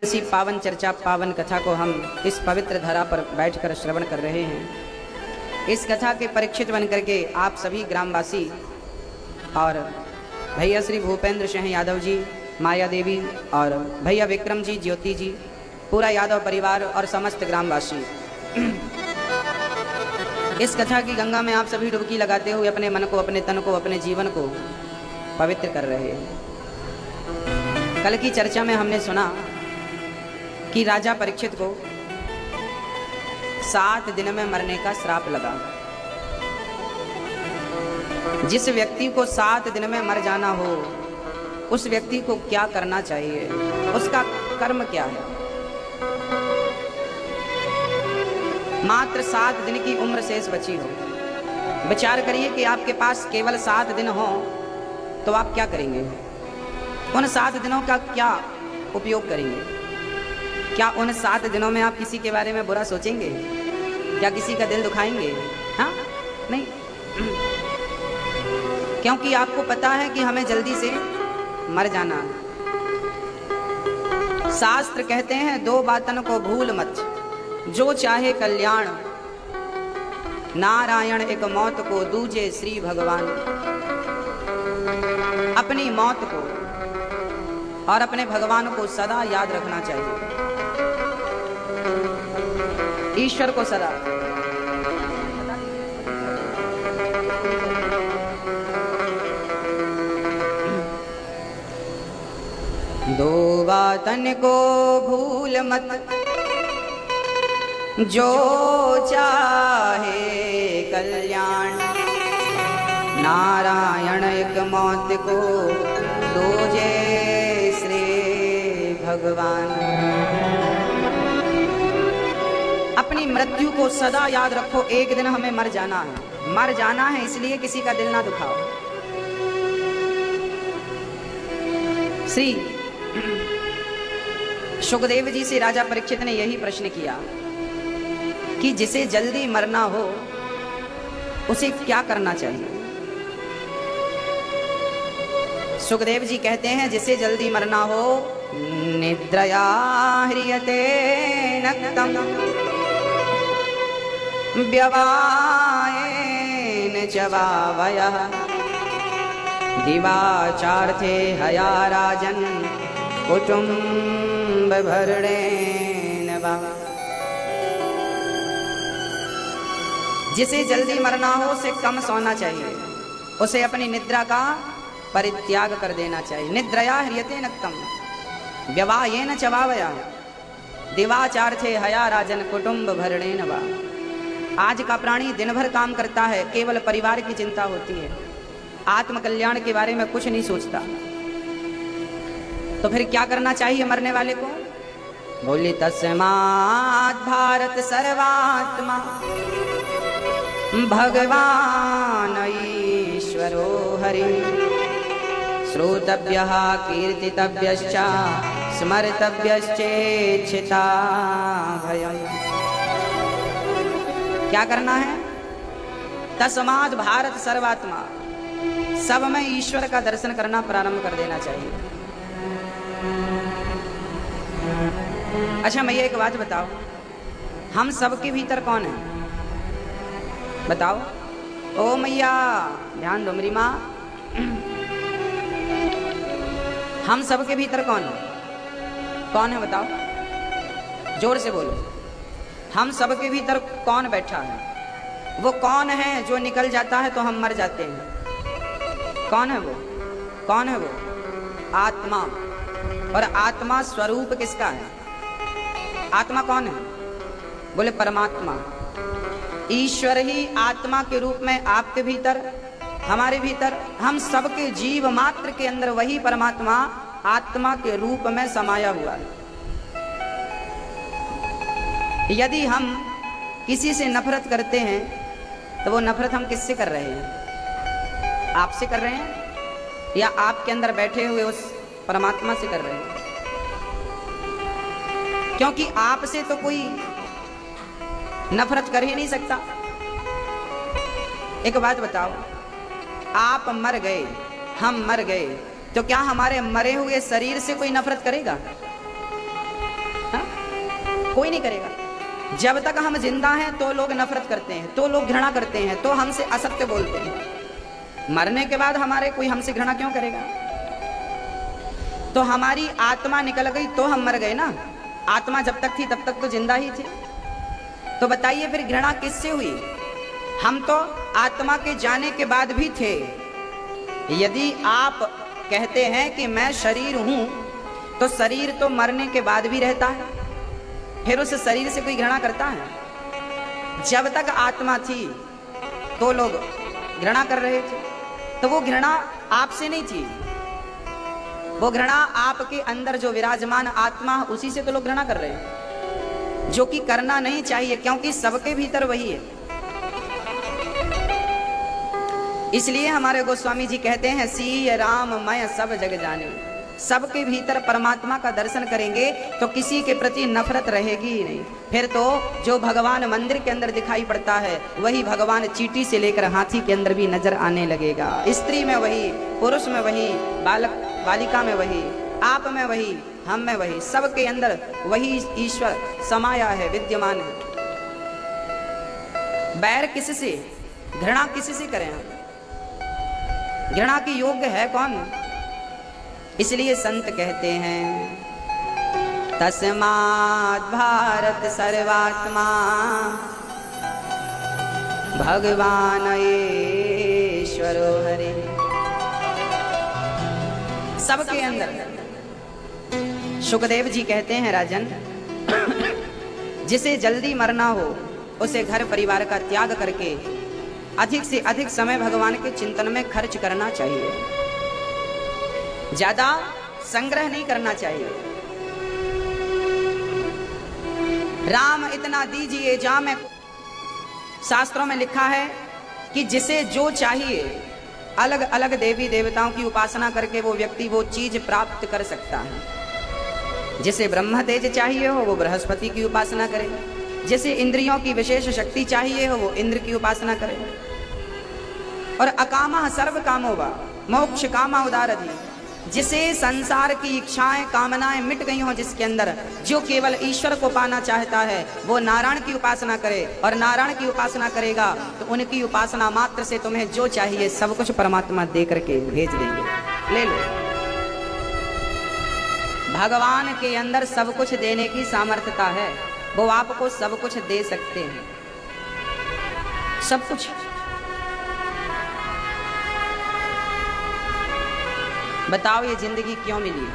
इसी पावन चर्चा पावन कथा को हम इस पवित्र धरा पर बैठकर श्रवण कर रहे हैं। इस कथा के परीक्षित बन करके आप सभी ग्रामवासी और भैया श्री भूपेंद्र सिंह यादव जी, माया देवी और भैया विक्रम जी, ज्योति जी, पूरा यादव परिवार और समस्त ग्रामवासी इस कथा की गंगा में आप सभी डुबकी लगाते हुए अपने मन को, अपने तन को, अपने जीवन को पवित्र कर रहे हैं। कल की चर्चा में हमने सुना कि राजा परीक्षित को 7 दिन में मरने का श्राप लगा। जिस व्यक्ति को 7 दिन में मर जाना हो उस व्यक्ति को क्या करना चाहिए, उसका कर्म क्या है। मात्र 7 दिन की उम्र शेष बची हो। विचार करिए कि आपके पास केवल 7 दिन हो तो आप क्या करेंगे। उन 7 दिनों का क्या उपयोग करेंगे। क्या उन 7 दिनों में आप किसी के बारे में बुरा सोचेंगे? क्या किसी का दिल दुखाएंगे? हाँ, नहीं। क्योंकि आपको पता है कि हमें जल्दी से मर जाना। शास्त्र कहते हैं 2 बातन को भूल मत, जो चाहे कल्याण, नारायण एक मौत को, दूजे श्री भगवान। अपनी मौत को और अपने भगवान को सदा याद रखना चाहिए, ईश्वर को सदा। दो बातन को भूल मत, जो चाहे कल्याण, नारायण एक मौत को, दूजे श्री भगवान। अपनी मृत्यु को सदा याद रखो। एक दिन हमें मर जाना है। मर जाना है, इसलिए किसी का दिल ना दुखाओ। श्री सुखदेव जी से राजा परीक्षित ने यही प्रश्न किया कि जिसे जल्दी मरना हो उसे क्या करना चाहिए। सुखदेव जी कहते हैं जिसे जल्दी मरना हो, निद्रया ह्रियते नक्तम व्यवायेन च वावयः, दिवाचार्थे हया राजन् कुटुम्ब भरणेन वा। जिसे जल्दी मरना हो उसे कम सोना चाहिए, उसे अपनी निद्रा का परित्याग कर देना चाहिए। निद्रया ह्रियते नक्तम व्यवायेन च वावयः, दिवाचार्थे हया राजन कुटुम्ब भरणेन वा। आज का प्राणी दिन भर काम करता है, केवल परिवार की चिंता होती है, आत्मकल्याण के बारे में कुछ नहीं सोचता। तो फिर क्या करना चाहिए मरने वाले को? बोली तस्मात् भारत सर्वात्मा भगवान ईश्वरो हरि, श्रोतव्यः कीर्तितव्यश्च स्मर्तव्यश्चेच्छिता भयम्। क्या करना है? तस्मात् भारत सर्वात्मा, सब में ईश्वर का दर्शन करना प्रारंभ कर देना चाहिए। अच्छा मैया एक बात बताओ, हम सबके भीतर कौन है? बताओ। ओ मैया ध्यान दो मेरी माँ। हम सबके भीतर कौन है? कौन है बताओ, जोर से बोलो। हम सबके भीतर कौन बैठा है? वो कौन है जो निकल जाता है तो हम मर जाते हैं? कौन है वो? कौन है वो? आत्मा। और आत्मा स्वरूप किसका है? आत्मा कौन है? बोले परमात्मा। ईश्वर ही आत्मा के रूप में आपके भीतर, हमारे भीतर, हम सबके जीव मात्र के अंदर वही परमात्मा आत्मा के रूप में समाया हुआ है। यदि हम किसी से नफरत करते हैं तो वो नफरत हम किससे कर रहे हैं? आपसे कर रहे हैं या आपके अंदर बैठे हुए उस परमात्मा से कर रहे हैं? क्योंकि आपसे तो कोई नफरत कर ही नहीं सकता। एक बात बताओ, आप मर गए, हम मर गए, तो क्या हमारे मरे हुए शरीर से कोई नफरत करेगा? कोई नहीं करेगा। जब तक हम जिंदा हैं तो लोग नफरत करते हैं, तो लोग घृणा करते हैं, तो हमसे असत्य बोलते हैं। मरने के बाद हमारे कोई हमसे घृणा क्यों करेगा? तो हमारी आत्मा निकल गई तो हम मर गए ना। आत्मा जब तक थी तब तक तो जिंदा ही थे। तो बताइए फिर घृणा किससे हुई? हम तो आत्मा के जाने के बाद भी थे। यदि आप कहते हैं कि मैं शरीर हूं, तो शरीर तो मरने के बाद भी रहता है, फिर उस शरीर से कोई घृणा करता है? जब तक आत्मा थी तो लोग घृणा कर रहे थे, तो वो घृणा आपसे नहीं थी, वो घृणा आपके अंदर जो विराजमान आत्मा उसी से तो लोग घृणा कर रहे हैं, जो कि करना नहीं चाहिए, क्योंकि सबके भीतर वही है। इसलिए हमारे गोस्वामी जी कहते हैं, सी राम मैं सब जग जाने। सबके भीतर परमात्मा का दर्शन करेंगे तो किसी के प्रति नफरत रहेगी ही नहीं। फिर तो जो भगवान मंदिर के अंदर दिखाई पड़ता है वही भगवान चींटी से लेकर हाथी के अंदर भी नजर आने लगेगा। स्त्री में वही, पुरुष में वही, बालक बालिका में वही, आप में वही, हम में वही, सबके अंदर वही ईश्वर समाया है, विद्यमान है। बैर किससे, घृणा किससे करें हम? घृणा की योग्य है कौन? इसलिए संत कहते हैं, तस्मात् भारत सर्वात्मा भगवान ईश्वरो हरे। सबके अंदर। सुखदेव जी कहते हैं, राजन, जिसे जल्दी मरना हो उसे घर परिवार का त्याग करके अधिक से अधिक समय भगवान के चिंतन में खर्च करना चाहिए, ज्यादा संग्रह नहीं करना चाहिए। राम इतना दीजिए जा में शास्त्रों में लिखा है कि जिसे जो चाहिए, अलग अलग देवी देवताओं की उपासना करके वो व्यक्ति वो चीज प्राप्त कर सकता है। जिसे ब्रह्म तेज चाहिए हो वो बृहस्पति की उपासना करे, जिसे इंद्रियों की विशेष शक्ति चाहिए हो वो इंद्र की उपासना करे। और अकामा सर्व कामो वा मोक्ष कामा उदारधि, जिसे संसार की इच्छाएं कामनाएं मिट गई हों जिसके अंदर, जो केवल ईश्वर को पाना चाहता है वो नारायण की उपासना करे, और नारायण की उपासना करेगा तो उनकी उपासना मात्र से तुम्हें जो चाहिए सब कुछ परमात्मा दे करके भेज देंगे। ले लो, भगवान के अंदर सब कुछ देने की सामर्थ्यता है, वो आपको सब कुछ दे सकते हैं, सब कुछ। बताओ ये जिंदगी क्यों मिली?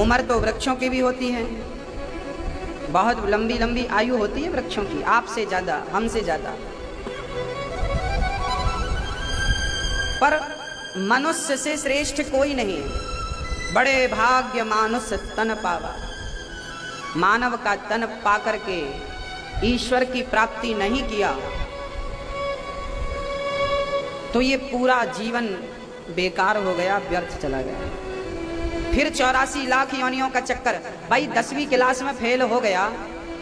उम्र तो वृक्षों की भी होती है, बहुत लंबी लंबी आयु होती है वृक्षों की, आपसे ज्यादा, हमसे ज्यादा। पर मनुष्य से श्रेष्ठ कोई नहीं है। बड़े भाग्य मानुष तन पावा, मानव का तन पाकर के ईश्वर की प्राप्ति नहीं किया तो ये पूरा जीवन बेकार हो गया, व्यर्थ चला गया। फिर 84 लाख योनियों का चक्कर। भाई 10वीं क्लास में फेल हो गया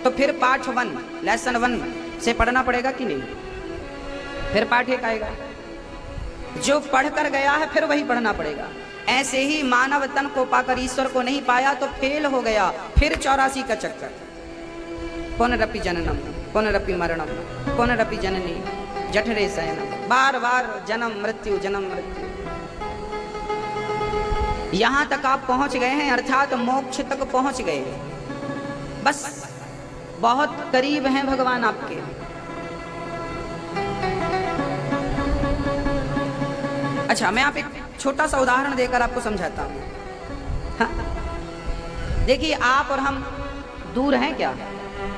तो फिर पाठ 1 लेसन 1 से पढ़ना पड़ेगा कि नहीं? फिर पाठ 1 आएगा। जो पढ़ कर गया है फिर वही पढ़ना पड़ेगा। ऐसे ही मानव तन को पाकर ईश्वर को नहीं पाया तो फेल हो गया, फिर 84 का चक्कर। पुनरपि जननम पुनरपि मरणम पुनरपि जननी जठरे शयनम, बार बार जन्म मृत्यु जन्म मृत्यु। यहां तक आप पहुंच गए हैं, अर्थात मोक्ष तक पहुंच गए हैं, बस बहुत करीब हैं भगवान आपके। अच्छा, मैं आप एक छोटा सा उदाहरण देकर आपको समझाता हूं। हाँ? देखिए, आप और हम दूर हैं क्या?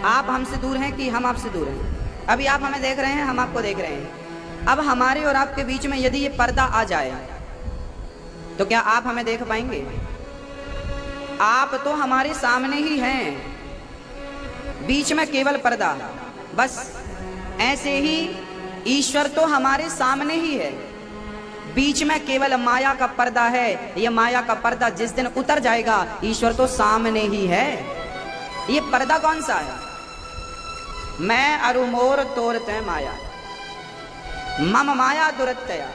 आप हमसे दूर हैं कि हम आपसे दूर हैं? अभी आप हमें देख रहे हैं, हम आपको देख रहे हैं। अब हमारे और आपके बीच में यदि ये पर्दा आ जाए तो क्या आप हमें देख पाएंगे? आप तो हमारे सामने ही हैं, बीच में केवल पर्दा। बस ऐसे ही ईश्वर तो हमारे सामने ही है, बीच में केवल माया का पर्दा है। ये माया का पर्दा जिस दिन उतर जाएगा ईश्वर तो सामने ही है। ये पर्दा कौन सा है? मैं अरु मोर तोरते माया मम माया दुरत्यया।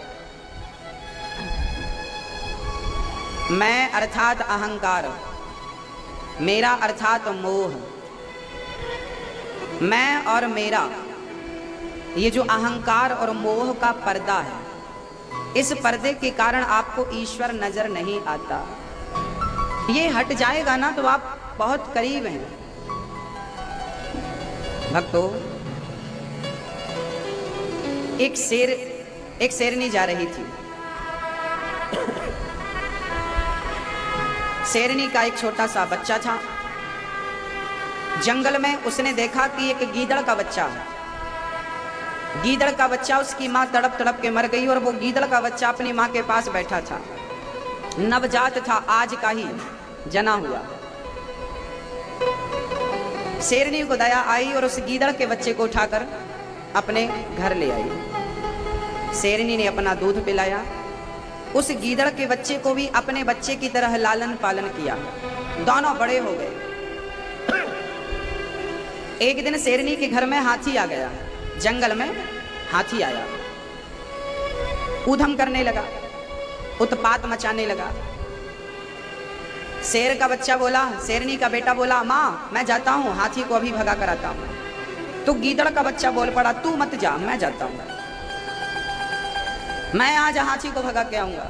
मैं अर्थात अहंकार, मेरा अर्थात मोह, मैं और मेरा, ये जो अहंकार और मोह का पर्दा है, इस पर्दे के कारण आपको ईश्वर नजर नहीं आता। ये हट जाएगा ना तो आप बहुत करीब हैं। भक्तों, एक शेरनी जा रही थी। शेरनी का एक छोटा सा बच्चा था। जंगल में उसने देखा कि एक गीदड़ का बच्चा है। गीदड़ का बच्चा, उसकी माँ तड़प तड़प के मर गई और वो गीदड़ का बच्चा अपनी माँ के पास बैठा था। नवजात था, आज का ही जना हुआ। शेरनी को दया आई और उस गीदड़ के बच्चे को उठाकर अपने घर ले आई। शेरनी ने अपना दूध पिलाया, उस गीदड़ के बच्चे को भी अपने बच्चे की तरह लालन पालन किया। दोनों बड़े हो गए। एक दिन शेरनी के घर में हाथी आ गया। जंगल में हाथी आया, ऊधम करने लगा, उत्पात मचाने लगा। शेर का बच्चा बोला, शेरनी का बेटा बोला, माँ मैं जाता हूँ, हाथी को अभी भगा कर आता हूँ। तो गीदड़ का बच्चा बोल पड़ा, तू मत जा, मैं जाता हूँ, मैं आज हाथी को भगा के आऊंगा।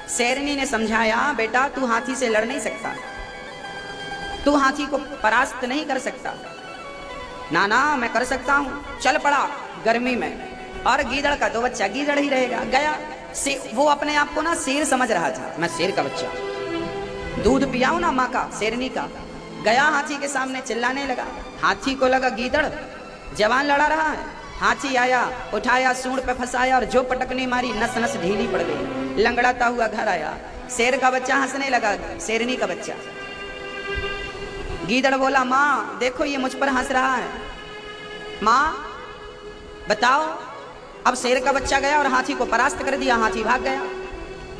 शेरनी ने समझाया, बेटा तू हाथी से लड़ नहीं सकता, तू हाथी को परास्त नहीं कर सकता। ना ना मैं कर सकता हूँ। चल पड़ा गर्मी में, और गीदड़ का दो बच्चा गीदड़ ही रहेगा। गया, वो अपने आप को ना शेर समझ रहा था, मैं शेर का बच्चा, दूध पियाऊं ना माँ का, शेरनी का। गया हाथी के सामने चिल्लाने लगा। हाथी को लगा गीदड़ जवान लड़ा रहा है। हाथी आया, उठाया, सूंड पे फंसाया और जो पटकनी मारी, नस नस ढीली पड़ गई। लंगड़ाता हुआ घर आया। शेर का बच्चा हंसने लगा, शेरनी का बच्चा। गीदड़ बोला, माँ देखो ये मुझ पर हंस रहा है, माँ बताओ। अब शेर का बच्चा गया और हाथी को परास्त कर दिया, हाथी भाग गया।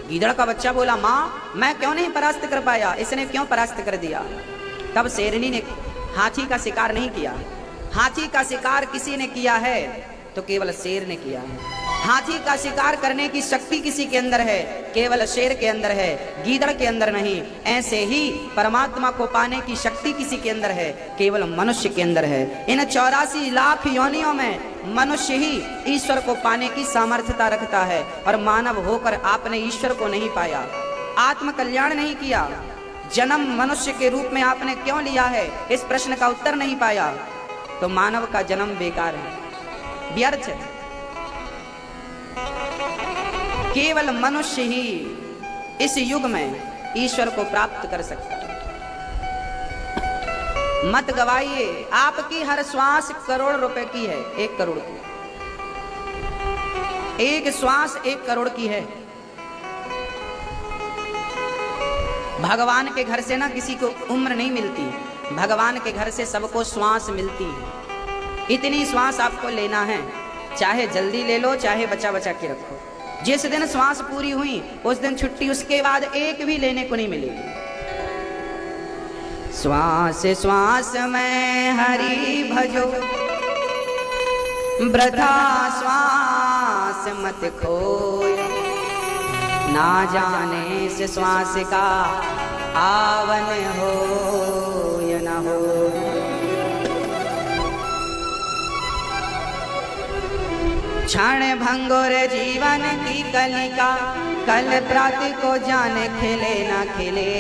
गीदड़ का बच्चा बोला, माँ मैं क्यों नहीं परास्त कर पाया, इसने क्यों परास्त कर दिया। तब शेरनी ने हाथी का शिकार नहीं किया। हाथी का शिकार किसी ने किया है तो केवल शेर ने किया है। हाथी का शिकार करने की शक्ति किसी के अंदर है, केवल शेर के अंदर है, गीदड़ के अंदर नहीं। ऐसे ही परमात्मा को पाने की शक्ति किसी के अंदर है, केवल मनुष्य के अंदर है। इन 84 लाख योनियों में मनुष्य ही ईश्वर को पाने की सामर्थ्यता रखता है। और मानव होकर आपने ईश्वर को नहीं पाया, आत्म कल्याण नहीं किया, जन्म मनुष्य के रूप में आपने क्यों लिया है, इस प्रश्न का उत्तर नहीं पाया, तो मानव का जन्म बेकार है, व्यर्थ है। केवल मनुष्य ही इस युग में ईश्वर को प्राप्त कर सकता है। मत गवाइए, आपकी हर श्वास करोड़ रुपए की है, 1 करोड़ की। एक श्वास 1 करोड़ की है। भगवान के घर से ना किसी को उम्र नहीं मिलती, भगवान के घर से सबको श्वास मिलती है। इतनी श्वास आपको लेना है, चाहे जल्दी ले लो, चाहे बचा बचा के रखो। जिस दिन श्वास पूरी हुई उस दिन छुट्टी, उसके बाद एक भी लेने को नहीं मिलेगी। श्वास श्वास में हरि भजो, वृथा श्वास मत खोयो, ना जाने से श्वास का आवन हो या न हो। क्षण भंगुर जीवन की कलिका, कल प्रातः को जाने खिले ना खिले।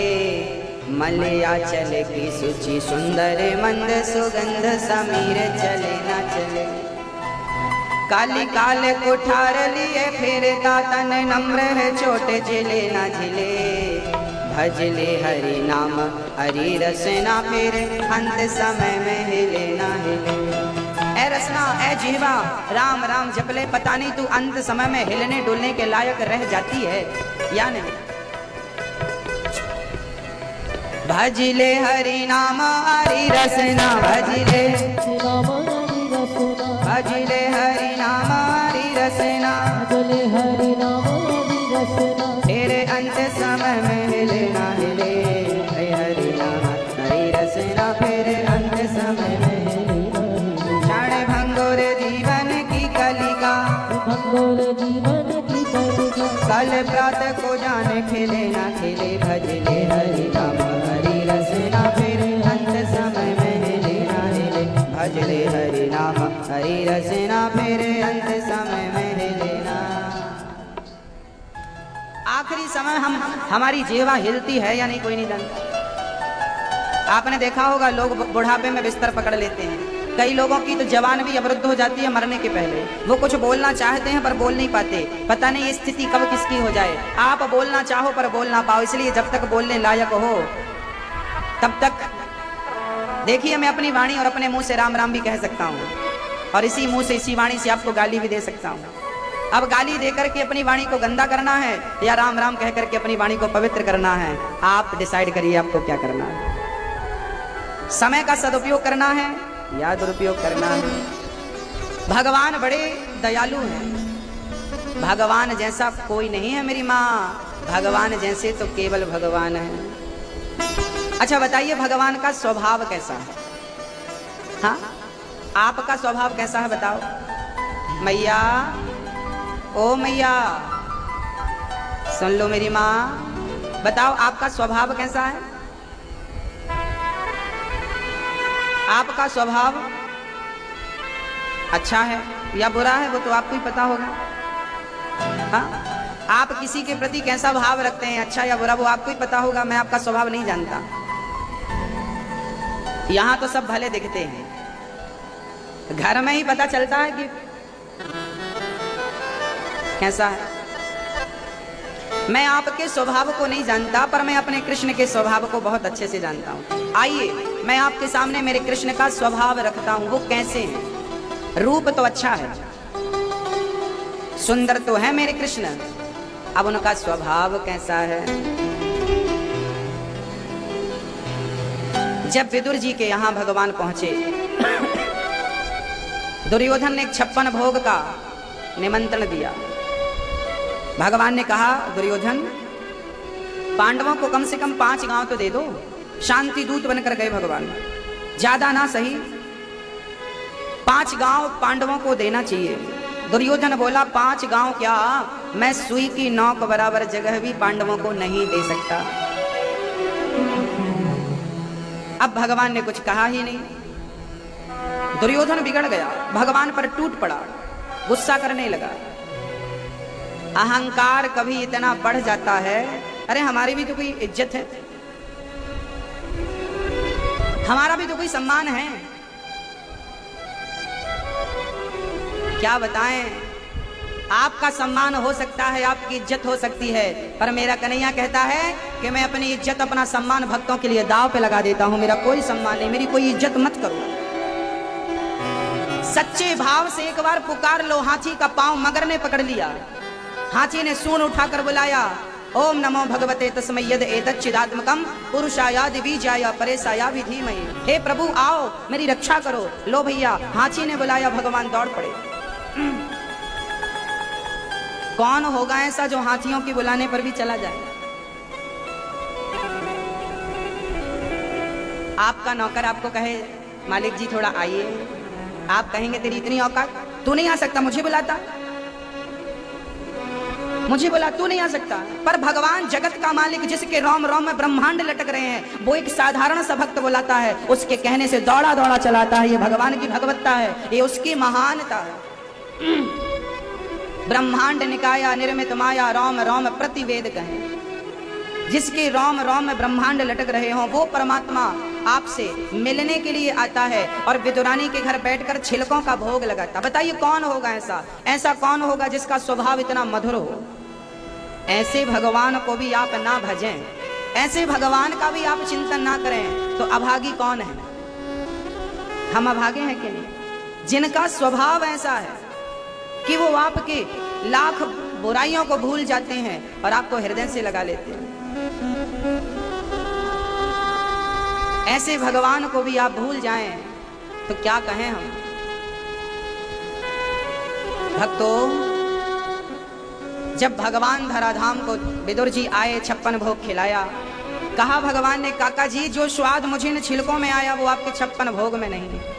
मलया चल की सूची सुंदर मंद सुगंध, समीर चले ना चले। काली काल कुठार लिए फिरता तन, नम्र है चोट झिले ना झिले। भजले हरि नाम हरि रसना, फिर अंत समय में हिले ना हिले। ए रसना ए जीवा राम राम जपले, पता नहीं तू अंत समय में हिलने डुलने के लायक रह जाती है या नहीं। भजले हरि नाम हरि रसना, भजले भजले हरि नाम हरि रसना, भजले हरि नाम हरि रसना। तेरे अंत समय में हिले ना हिले, हरि नाम हरि रसना, फिर अंत समय में क्षण भंगुर जीवन की कलिका, भंगुर जीवन की कलिका। कल प्रातः को जाने खिले ना खिले, भजले हरि नाम हरि रसना, फिर समय हमारी जीवा हिलती है या नहीं कोई नहीं जानता। आपने देखा होगा लोग बुढ़ापे में बिस्तर पकड़ लेते हैं, कई लोगों की तो जवान भी अवरुद्ध हो जाती है मरने के पहले। वो कुछ बोलना चाहते हैं पर बोल नहीं पाते, पता नहीं ये स्थिति कब किसकी हो जाए। आप बोलना चाहो पर बोल ना पाओ, इसलिए जब तक बोलने लायक हो तब तक देखिए मैं अपनी वाणी और अपने मुंह से राम राम भी कह सकता हूँ, और इसी मुंह से इसी वाणी से आपको गाली भी दे सकता हूँ। अब गाली देकर के अपनी वाणी को गंदा करना है या राम राम कह करके अपनी वाणी को पवित्र करना है, आप डिसाइड करिए आपको क्या करना है। समय का सदुपयोग करना है या दुरुपयोग करना है। भगवान बड़े दयालु हैं, भगवान जैसा कोई नहीं है मेरी माँ, भगवान जैसे तो केवल भगवान है। अच्छा बताइए भगवान का स्वभाव कैसा है? हाँ, आपका स्वभाव कैसा है बताओ। मैया, ओ मैया सुन लो मेरी माँ, बताओ आपका स्वभाव कैसा है? आपका स्वभाव अच्छा है या बुरा है वो तो आपको ही पता होगा। हाँ, आप किसी के प्रति कैसा भाव रखते हैं, अच्छा या बुरा, वो आपको ही पता होगा। मैं आपका स्वभाव नहीं जानता। यहां तो सब भले दिखते हैं, घर में ही पता चलता है कि कैसा है। मैं आपके स्वभाव को नहीं जानता पर मैं अपने कृष्ण के स्वभाव को बहुत अच्छे से जानता हूं। आइए मैं आपके सामने मेरे कृष्ण का स्वभाव रखता हूं, वो कैसे हैं। रूप तो अच्छा है, सुंदर तो है मेरे कृष्ण, अब उनका स्वभाव कैसा है। जब विदुर जी के यहां भगवान पहुंचे, दुर्योधन ने 56 भोग का निमंत्रण दिया। भगवान ने कहा दुर्योधन, पांडवों को कम से कम 5 गांव तो दे दो। शांति दूत बनकर गए भगवान, ज्यादा ना सही 5 गांव पांडवों को देना चाहिए। दुर्योधन बोला 5 गांव क्या, मैं सुई की नोक बराबर जगह भी पांडवों को नहीं दे सकता। अब भगवान ने कुछ कहा ही नहीं। दुर्योधन बिगड़ गया, भगवान पर टूट पड़ा, गुस्सा करने लगा। अहंकार कभी इतना बढ़ जाता है, अरे हमारी भी तो कोई इज्जत है, हमारा भी तो कोई सम्मान है। क्या बताएं, आपका सम्मान हो सकता है, आपकी इज्जत हो सकती है, पर मेरा कन्हैया कहता है कि मैं अपनी इज्जत अपना सम्मान भक्तों के लिए दांव पे लगा देता हूं। मेरा कोई सम्मान नहीं, मेरी कोई इज्जत मत करो। सच्चे भाव से एक बार पुकार लो। हाथी का पांव मगर ने पकड़ लिया, हाथी ने सूंड उठाकर बुलाया, ओम नमो भगवते तस्मै यद एतच्चिदात्मकं पुरुषायाद बीजाय परेशाया विधीमहि। हे प्रभु आओ मेरी रक्षा करो। लो भैया, हाथी ने बुलाया, भगवान दौड़ पड़े। कौन होगा ऐसा जो हाथियों के बुलाने पर भी चला जाए? आपका नौकर आपको कहे मालिक जी थोड़ा आइए, आप कहेंगे तेरी इतनी औकात, तू नहीं आ सकता, मुझे बुलाता, मुझे बोला तू नहीं आ सकता। पर भगवान जगत का मालिक जिसके रोम रोम में ब्रह्मांड लटक रहे हैं, वो एक साधारण सा भक्त बुलाता है, उसके कहने से दौड़ा दौड़ा चलाता है। ये भगवान की भगवत्ता है, ये उसकी महानता है। ब्रह्मांड निकाया निर्मित माया रोम रोम प्रतिवेद कहें। जिसके रोम रोम में ब्रह्मांड लटक रहे हों वो परमात्मा आपसे मिलने के लिए आता है और विदुरानी के घर बैठकर छिलकों का भोग लगाता। बताइए कौन होगा ऐसा? ऐसा कौन होगा जिसका स्वभाव इतना मधुर हो? ऐसे भगवान को भी आप ना भजें, ऐसे भगवान का भी आप चिंतन ना करें तो अभागी कौन है? हम अभागे हैं कि नहीं? जिनका स्वभाव ऐसा है कि वो आपके लाख बुराइयों को भूल जाते हैं और आपको हृदय से लगा लेते हैं, ऐसे भगवान को भी आप भूल जाएं तो क्या कहें हम। भक्तों, जब भगवान धराधाम को विदुर जी आए, 56 भोग खिलाया, कहा भगवान ने काका जी जो स्वाद मुझे इन छिलकों में आया वो आपके 56 भोग में नहीं है।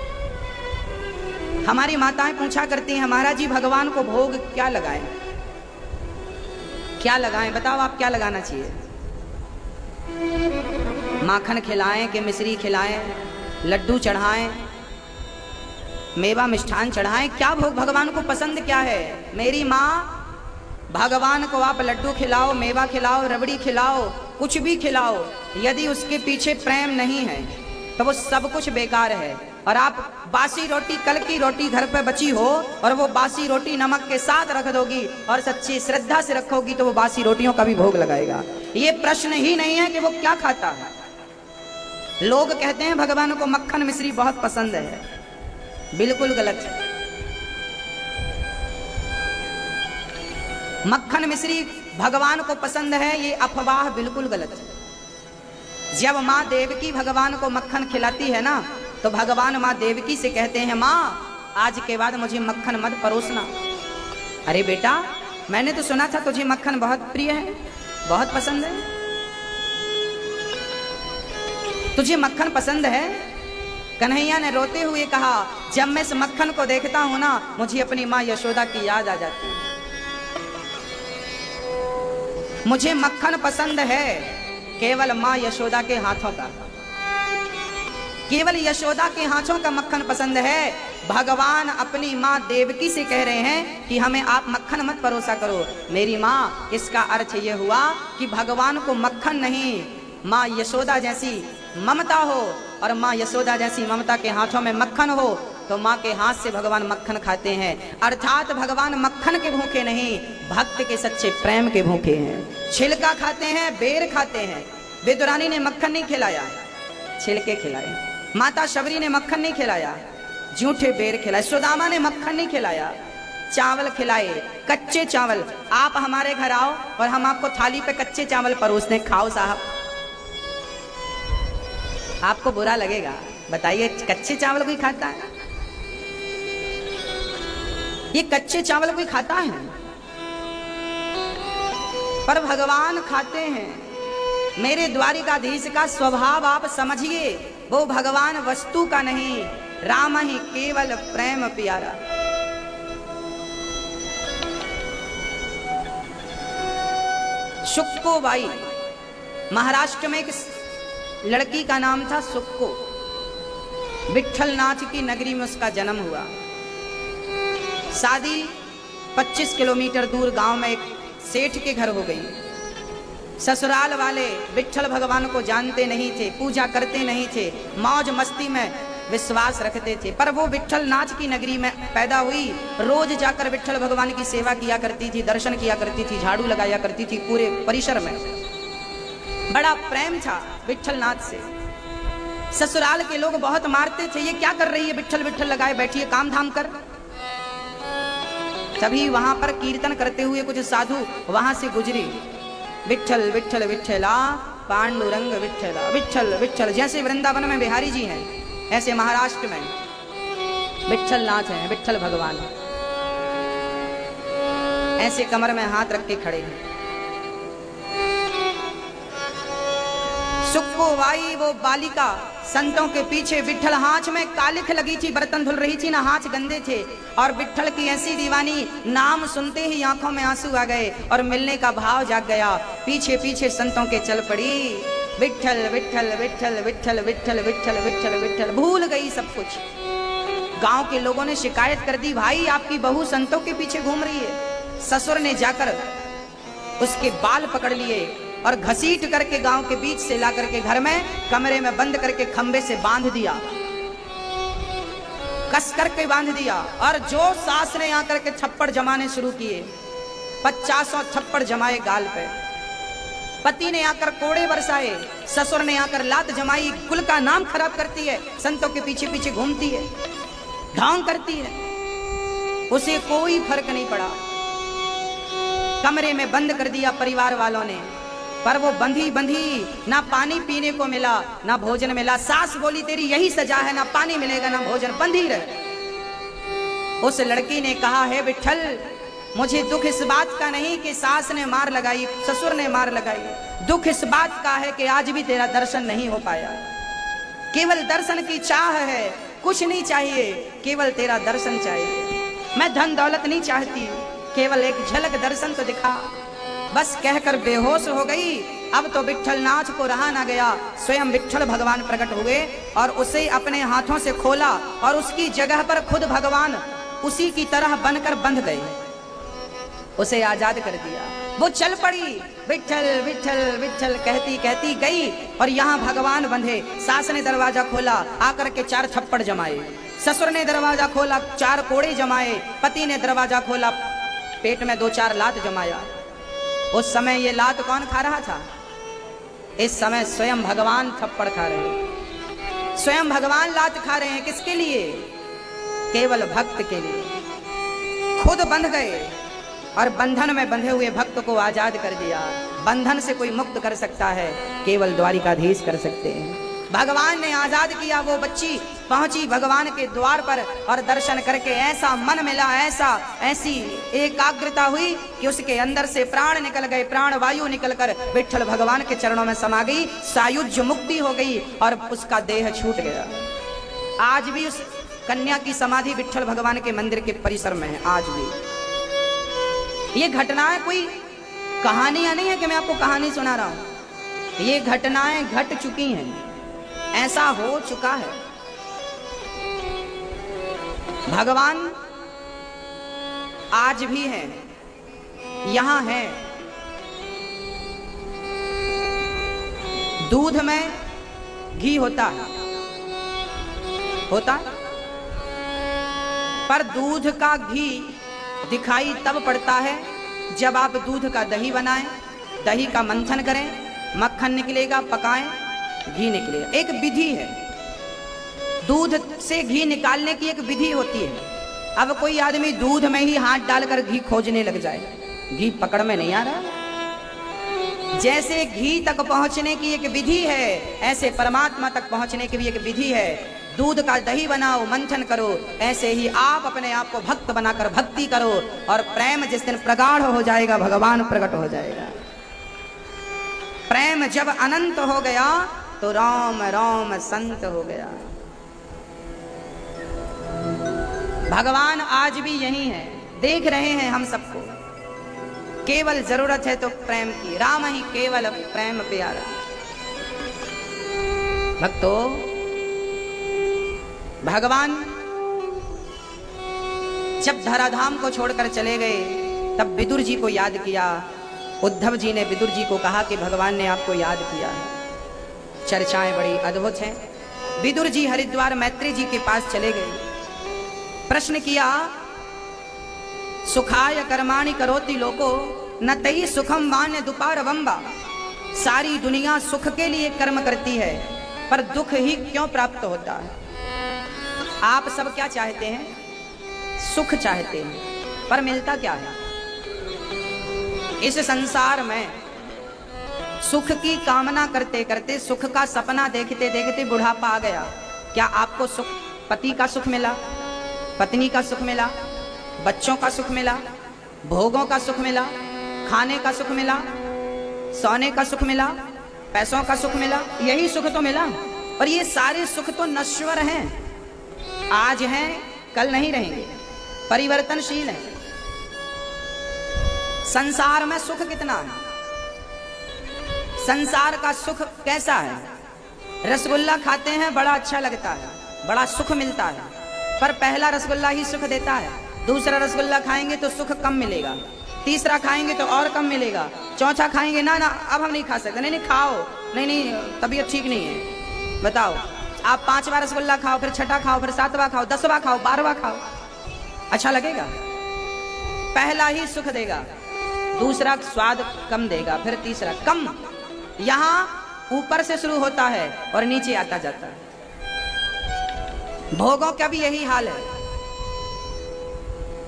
हमारी माताएं पूछा करती हैं महाराज जी भगवान को भोग क्या लगाएं, क्या लगाएं, बताओ आप क्या लगाना चाहिए? माखन खिलाएं कि मिश्री खिलाएं, लड्डू चढ़ाएं, मेवा मिष्ठान चढ़ाएं, क्या भोग भगवान को पसंद क्या है? मेरी माँ भगवान को आप लड्डू खिलाओ, मेवा खिलाओ, रबड़ी खिलाओ, कुछ भी खिलाओ, यदि उसके पीछे प्रेम नहीं है तो वो सब कुछ बेकार है। और आप बासी रोटी, कल की रोटी घर पे बची हो और वो बासी रोटी नमक के साथ रख दोगी और सच्ची श्रद्धा से रखोगी तो वो बासी रोटियों का भी भोग लगाएगा। ये प्रश्न ही नहीं है कि वो क्या खाता है। लोग कहते हैं भगवान को मक्खन मिश्री बहुत पसंद है, बिल्कुल गलत है। मक्खन मिश्री भगवान को पसंद है, ये अफवाह बिल्कुल गलत है। जब माँ देवकी भगवान को मक्खन खिलाती है ना, तो भगवान माँ देवकी से कहते हैं, माँ आज के बाद मुझे मक्खन मत परोसना। अरे बेटा, मैंने तो सुना था तुझे मक्खन बहुत प्रिय है, बहुत पसंद है, तुझे मक्खन पसंद है। कन्हैया ने रोते हुए कहा, जब मैं इस मक्खन को देखता हूं ना, मुझे अपनी माँ यशोदा की याद आ जाती है। मुझे मक्खन पसंद है केवल माँ यशोदा के हाथों का, केवल यशोदा के हाथों का मक्खन पसंद है। भगवान अपनी माँ देवकी से कह रहे हैं कि हमें आप मक्खन मत परोसा करो मेरी माँ। इसका अर्थ ये हुआ कि भगवान को मक्खन नहीं, माँ यशोदा जैसी ममता हो, और माँ यशोदा जैसी ममता के हाथों में मक्खन हो तो माँ के हाथ से भगवान मक्खन खाते हैं। अर्थात भगवान मक्खन के भूखे नहीं, भक्त के सच्चे प्रेम के भूखे हैं। छिलका खाते हैं, बेर खाते हैं। विदुरानी ने मक्खन नहीं खिलाया, छिलके खिलाए। माता शबरी ने मक्खन नहीं खिलाया, जूठे बेर खिलाए। सुदामा ने मक्खन नहीं खिलाया, चावल खिलाए, कच्चे चावल। आप हमारे घर आओ और हम आपको थाली पे कच्चे चावल परोस दें, खाओ साहब, आपको बुरा लगेगा? बताइए, कच्चे चावल कोई खाता है? ये कच्चे चावल कोई खाता है? पर भगवान खाते हैं। मेरे द्वारिकाधीश का स्वभाव आप समझिए, वो भगवान वस्तु का नहीं, राम ही केवल प्रेम प्यारा। सुक्को बाई, महाराष्ट्र में एक लड़की का नाम था सुक्को। विट्ठल नाथ की नगरी में उसका जन्म हुआ। शादी 25 किलोमीटर दूर गांव में एक सेठ के घर हो गई। ससुराल वाले विट्ठल भगवान को जानते नहीं थे, पूजा करते नहीं थे, मौज मस्ती में विश्वास रखते थे। पर वो विट्ठल नाथ की नगरी में पैदा हुई, रोज जाकर विट्ठल भगवान की सेवा किया करती थी, दर्शन किया करती थी, झाड़ू लगाया करती थी पूरे परिसर में। बड़ा प्रेम था विट्ठल नाथ से। ससुराल के लोग बहुत मारते थे, ये क्या कर रही है, विट्ठल विट्ठल लगाए बैठी है, काम धाम कर। तभी वहां पर कीर्तन करते हुए कुछ साधु वहां से गुजरी। विट्ठल विट्ठल विट्ठला पांडुरंग विट्ठला, विट्ठल विट्ठल। जैसे वृंदावन में बिहारी जी हैं, ऐसे महाराष्ट्र में विट्ठल नाथ हैं, विट्ठल भगवान ऐसे कमर में हाथ रख के खड़े हैं। सुक्को बाई वो बालिका संतों के पीछे, विट्ठल हाथ में कालिख लगी थी, बर्तन धुल रही थी ना, हाथ गंदे थे, और विट्ठल की ऐसी दीवानी, नाम सुनते ही आंखों में आंसू आ गए और मिलने का भाव जाग गया। पीछे पीछे संतों के चल पड़ी। विट्ठल विट्ठल विट्ठल विट्ठल विट्ठल विट्ठल विट्ठल विट्ठल, भूल गई सब कुछ। गांव के लोगों ने शिकायत कर दी, भाई आपकी बहू संतों के पीछे घूम रही है। ससुर ने जाकर उसके बाल पकड़ लिए और घसीट करके गांव के बीच से ला करके घर में कमरे में बंद करके खंबे से बांध दिया, कस करके बांध दिया। और जो सास ने आकर के थप्पड़ जमाने शुरू किए, 50 थप्पड़ जमाए गाल पे। पति ने आकर कोड़े बरसाए, ससुर ने आकर लात जमाई। कुल का नाम खराब करती है, संतों के पीछे पीछे घूमती है, ढोंग करती है, उसे कोई फर्क नहीं पड़ा। कमरे में बंद कर दिया परिवार वालों ने, पर वो बंधी बंधी, ना पानी पीने को मिला ना भोजन मिला। सास बोली तेरी यही सजा है, ना पानी मिलेगा ना भोजन, बंधी रहे। उस लड़की ने कहा, है विट्ठल, मुझे दुख इस बात का नहीं कि सास ने मार लगाई, ससुर ने मार लगाई, दुख इस बात का है कि आज भी तेरा दर्शन नहीं हो पाया। केवल दर्शन की चाह है, कुछ नहीं चाहिए, केवल तेरा दर्शन चाहिए। मैं धन दौलत नहीं चाहती, केवल एक झलक दर्शन तो दिखा। बस कहकर बेहोश हो गई। अब तो विट्ठल नाथ को रहा ना गया, स्वयं विट्ठल भगवान प्रकट हुए और उसे अपने हाथों से खोला और उसकी जगह पर खुद भगवान उसी की तरह बनकर बंध गए। उसे आजाद कर दिया। वो चल पड़ी, विठल विठल विठल कहती कहती गई, और यहाँ भगवान बंधे। सास ने दरवाजा खोला, आकर के 4 थप्पड़ जमाए। ससुर ने दरवाजा खोला, 4 कोड़े जमाए। पति ने दरवाजा खोला, पेट में 2-4 लात जमाया। उस समय ये लात कौन खा रहा था? इस समय स्वयं भगवान थप्पड़ खा रहे हैं, स्वयं भगवान लात खा रहे हैं। किसके लिए? केवल भक्त के लिए। खुद बंध गए और बंधन में बंधे हुए भक्त को आजाद कर दिया। बंधन से कोई मुक्त कर सकता है, केवल द्वारिकाधीश कर सकते हैं। भगवान ने आजाद किया। वो बच्ची पहुंची भगवान के द्वार पर और दर्शन करके ऐसा मन मिला, ऐसी एकाग्रता हुई कि उसके अंदर से प्राण निकल गए। प्राण वायु निकलकर विठ्ठल भगवान के चरणों में समा गई। सायुज्य मुक्ति हो गई और उसका देह छूट गया। आज भी उस कन्या की समाधि विठ्ठल भगवान के मंदिर के परिसर में है। आज भी ये घटनाएं कोई कहानियां नहीं है कि मैं आपको कहानी सुना रहा हूं। ये घटनाएं घट चुकी हैं, ऐसा हो चुका है। भगवान आज भी है, यहां है। दूध में घी होता है, पर दूध का घी दिखाई तब पड़ता है जब आप दूध का दही बनाएं, दही का मंथन करें, मक्खन निकलेगा, पकाएं, घी निकलेगा। एक विधि है, दूध से घी निकालने की एक विधि होती है। अब कोई आदमी दूध में ही हाथ डालकर घी खोजने लग जाए, घी पकड़ में नहीं आ रहा। जैसे घी तक पहुंचने की एक विधि है, ऐसे परमात्मा तक पहुंचने की भी एक विधि है। दूध का दही बनाओ, मंथन करो, ऐसे ही आप अपने आप को भक्त बनाकर भक्ति करो, और प्रेम जिस दिन प्रगाढ़ हो जाएगा, भगवान प्रकट हो जाएगा। प्रेम जब अनंत हो गया तो राम राम संत हो गया। भगवान आज भी यही है, देख रहे हैं हम सबको। केवल जरूरत है तो प्रेम की। राम ही केवल प्रेम प्यारा। भक्तों, भगवान जब धराधाम को छोड़कर चले गए तब विदुर जी को याद किया। उद्धव जी ने विदुर जी को कहा कि भगवान ने आपको याद किया है। चर्चाएं बड़ी अद्भुत हैं। विदुर जी हरिद्वार मैत्री जी के पास चले गए, प्रश्न किया, सुखाय कर्माणि करोति लोको न तई सुखम मान्य दुपार वंबा। सारी दुनिया सुख के लिए कर्म करती है, पर दुख ही क्यों प्राप्त होता है? आप सब क्या चाहते हैं? सुख चाहते हैं, पर मिलता क्या है? इस संसार में सुख की कामना करते करते, सुख का सपना देखते देखते बुढ़ापा आ गया। क्या आपको सुख, पति का सुख मिला, पत्नी का सुख मिला, बच्चों का सुख मिला, भोगों का सुख मिला, खाने का सुख मिला, सोने का सुख मिला, पैसों का सुख मिला? यही सुख तो मिला। और ये सारे सुख तो नश्वर हैं, आज हैं, कल नहीं रहेंगे, परिवर्तनशील है। संसार में सुख कितना है? संसार का सुख कैसा है? रसगुल्ला खाते हैं, बड़ा अच्छा लगता है, बड़ा सुख मिलता है, पर पहला रसगुल्ला ही सुख देता है। दूसरा रसगुल्ला खाएंगे तो सुख कम मिलेगा, तीसरा खाएंगे तो और कम मिलेगा, चौथा खाएंगे ना अब हम नहीं खा सकते, नहीं खाओ, नहीं तबीयत ठीक नहीं है। बताओ, आप 5वां रसगुल्ला खाओ, फिर 6ठा खाओ, फिर 7वां खाओ, 10वां खाओ, 12वां खाओ, अच्छा लगेगा? पहला ही सुख देगा, दूसरा स्वाद कम देगा, फिर तीसरा कम। यहां ऊपर से शुरू होता है और नीचे आता जाता है। भोगों का भी यही हाल है।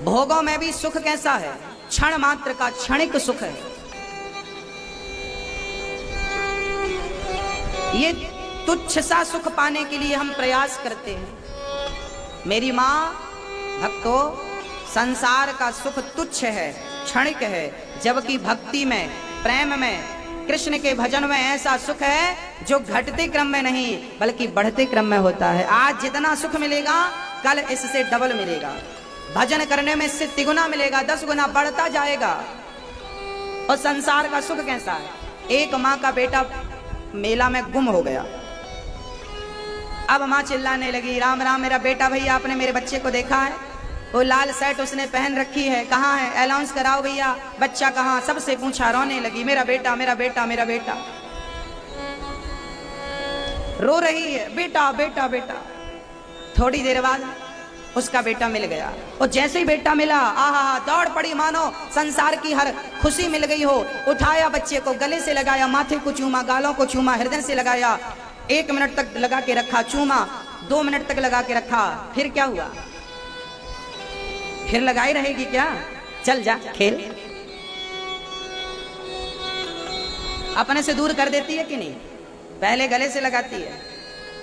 भोगों में भी सुख कैसा है? क्षण मात्र का क्षणिक सुख है। ये तुच्छ सा सुख पाने के लिए हम प्रयास करते हैं। मेरी मां, भक्तों, संसार का सुख तुच्छ है, क्षणिक है, जबकि भक्ति में, प्रेम में, कृष्ण के भजन में ऐसा सुख है जो घटते क्रम में नहीं बल्कि बढ़ते क्रम में होता है। आज जितना सुख मिलेगा कल इससे डबल मिलेगा, भजन करने में इससे तिगुना मिलेगा, 10 गुना बढ़ता जाएगा। और संसार का सुख कैसा है? एक माँ का बेटा मेला में गुम हो गया, अब माँ चिल्लाने लगी, राम राम मेरा बेटा, भैया आपने मेरे बच्चे को देखा है? वो लाल शर्ट उसने पहन रखी है, कहाँ है, अनाउंस कराओ भैया, बच्चा कहाँ, सबसे पूछा, रोने लगी, मेरा बेटा मेरा बेटा मेरा बेटा, रो रही है, बेटा बेटा बेटा। थोड़ी देर बाद उसका बेटा मिल गया, और जैसे ही बेटा मिला, आहा दौड़ पड़ी, मानो संसार की हर खुशी मिल गई हो। उठाया बच्चे को, गले से लगाया, माथे को चूमा, गालों को चूमा, हृदय से लगाया, 1 मिनट तक लगा के रखा, चूमा, 2 मिनट तक लगा के रखा। फिर क्या हुआ? फिर लगाई रहेगी क्या? चल जा खेल। अपने से दूर कर देती है कि नहीं? पहले गले से लगाती है,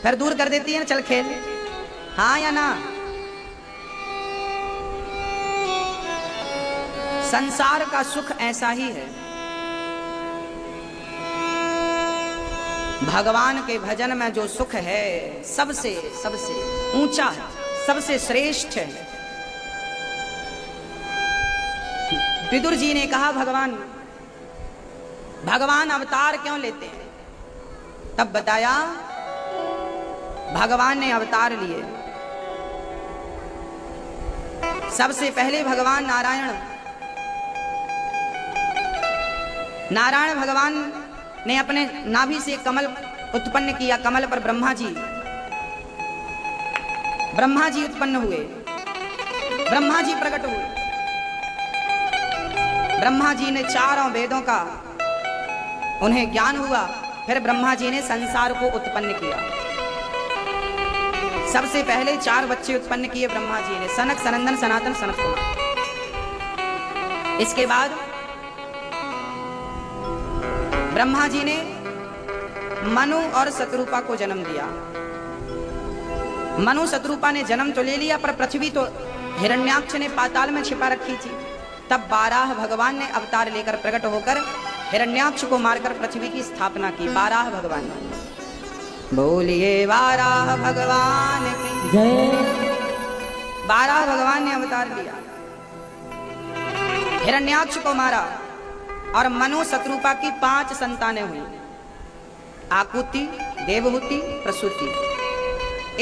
फिर दूर कर देती है, चल खेल, हाँ या ना? संसार का सुख ऐसा ही है। भगवान के भजन में जो सुख है सबसे सबसे ऊंचा है, सबसे श्रेष्ठ है। विदुर जी ने कहा, भगवान अवतार क्यों लेते हैं? तब बताया, भगवान ने अवतार लिए। सबसे पहले भगवान नारायण भगवान ने अपने नाभि से कमल उत्पन्न किया। कमल पर ब्रह्मा जी उत्पन्न हुए, ब्रह्मा जी प्रकट हुए। ब्रह्मा जी ने चारों वेदों का उन्हें ज्ञान हुआ। फिर ब्रह्मा जी ने संसार को उत्पन्न किया। सबसे पहले 4 बच्चे उत्पन्न किए ब्रह्मा जी ने, सनक, सनंदन, सनातन, सनत कुमार। इसके बाद ब्रह्मा जी ने मनु और शत्रुपा को जन्म दिया। मनु शत्रुपा ने जन्म तो ले लिया, पर पृथ्वी तो हिरण्याक्ष ने पाताल में छिपा रखी थी। तब 12 भगवान ने अवतार लेकर प्रकट होकर हिरण्याक्ष को मारकर पृथ्वी की स्थापना की। 12 भगवान, बोलिए 12 भगवान की जय। 12 भगवान ने अवतार लिया, हिरण्याक्ष को मारा, और मनु शत्रुपा की 5 संतानें हुई, आकुति, देवहूति, प्रसूति।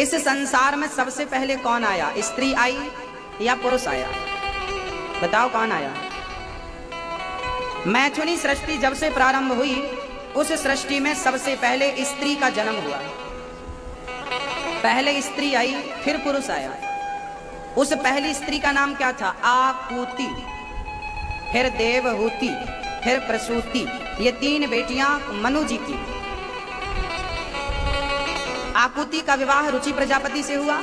इस संसार में सबसे पहले कौन आया? स्त्री आई या पुरुष आया? बताओ कौन आया? मैथुनी सृष्टि जब से प्रारंभ हुई, उस सृष्टि में सबसे पहले स्त्री का जन्म हुआ। पहले स्त्री आई, फिर पुरुष आया। उस पहली स्त्री का नाम क्या था? आकुति, फिर देवहूति, फिर प्रसूति। ये 3 बेटियां मनु जी की। आकुति का विवाह रुचि प्रजापति से हुआ,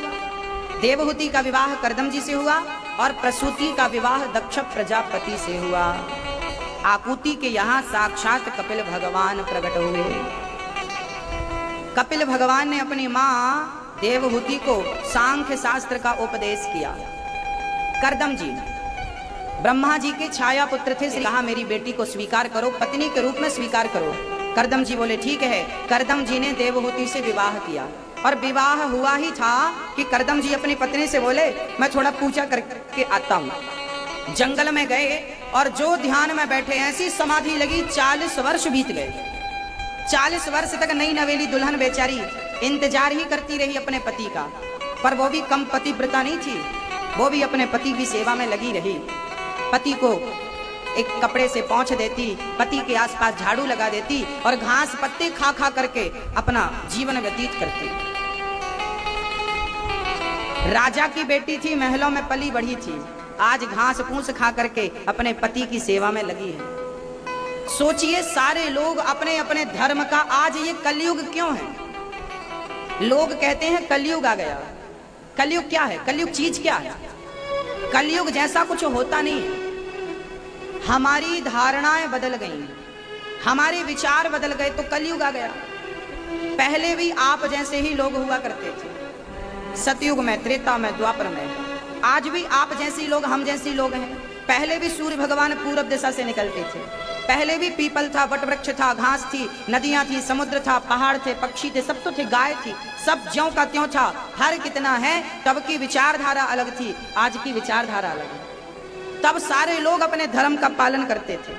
देवहूति का विवाह कर्दम जी से हुआ, और प्रसूति का विवाह दक्ष प्रजापति से हुआ। आकुति के यहाँ साक्षात कपिल भगवान प्रकट हुए। कपिल भगवान ने अपनी मां देवहूति को सांख्य शास्त्र का उपदेश किया। कर्दम जी ब्रह्मा जी के छाया पुत्र थे, कहा मेरी बेटी को स्वीकार करो, पत्नी के रूप में स्वीकार करो। कर्दम जी बोले ठीक है। कर्दम जी ने देवहूति से विवाह किया, और विवाह हुआ ही था कि कर्दम जी अपनी पत्नी से बोले मैं थोड़ा पूजा करके आता हूँ। जंगल में गए और जो ध्यान में बैठे, ऐसी समाधि लगी, 40 वर्ष बीत गए। 40 वर्ष तक नई नवेली दुल्हन बेचारी इंतजार ही करती रही अपने पति का, पर वो भी कम पतिव्रता नहीं थी, वो भी अपने पति की सेवा में लगी रही। पति को एक कपड़े से पोंछ देती, पति के आसपास झाड़ू लगा देती, और घास पत्ते खा खा करके अपना जीवन व्यतीत करती। राजा की बेटी थी, महलों में पली बढ़ी थी, आज घास फूस खा करके अपने पति की सेवा में लगी है। सोचिए, सारे लोग अपने अपने धर्म का, आज ये कलयुग क्यों है? लोग कहते हैं कलयुग आ गया। कलयुग क्या है? कलयुग चीज क्या है? कलयुग जैसा कुछ होता नहीं है। हमारी धारणाएं बदल गई, हमारे विचार बदल गए तो कलयुग आ गया। पहले भी आप जैसे ही लोग हुआ करते थे, सतयुग में, त्रेता में, द्वापर में। आज भी आप जैसे लोग, हम जैसे लोग हैं। पहले भी सूर्य भगवान पूर्व दिशा से निकलते थे, पहले भी पीपल था, वटवृक्ष था, घास थी, नदियां थी, समुद्र था, पहाड़ थे, पक्षी थे, सब तो थे, गाय थी, सब ज्यों का त्यों था। हर कितना है, तब की विचारधारा अलग थी, आज की विचारधारा अलग है। तब सारे लोग अपने धर्म का पालन करते थे।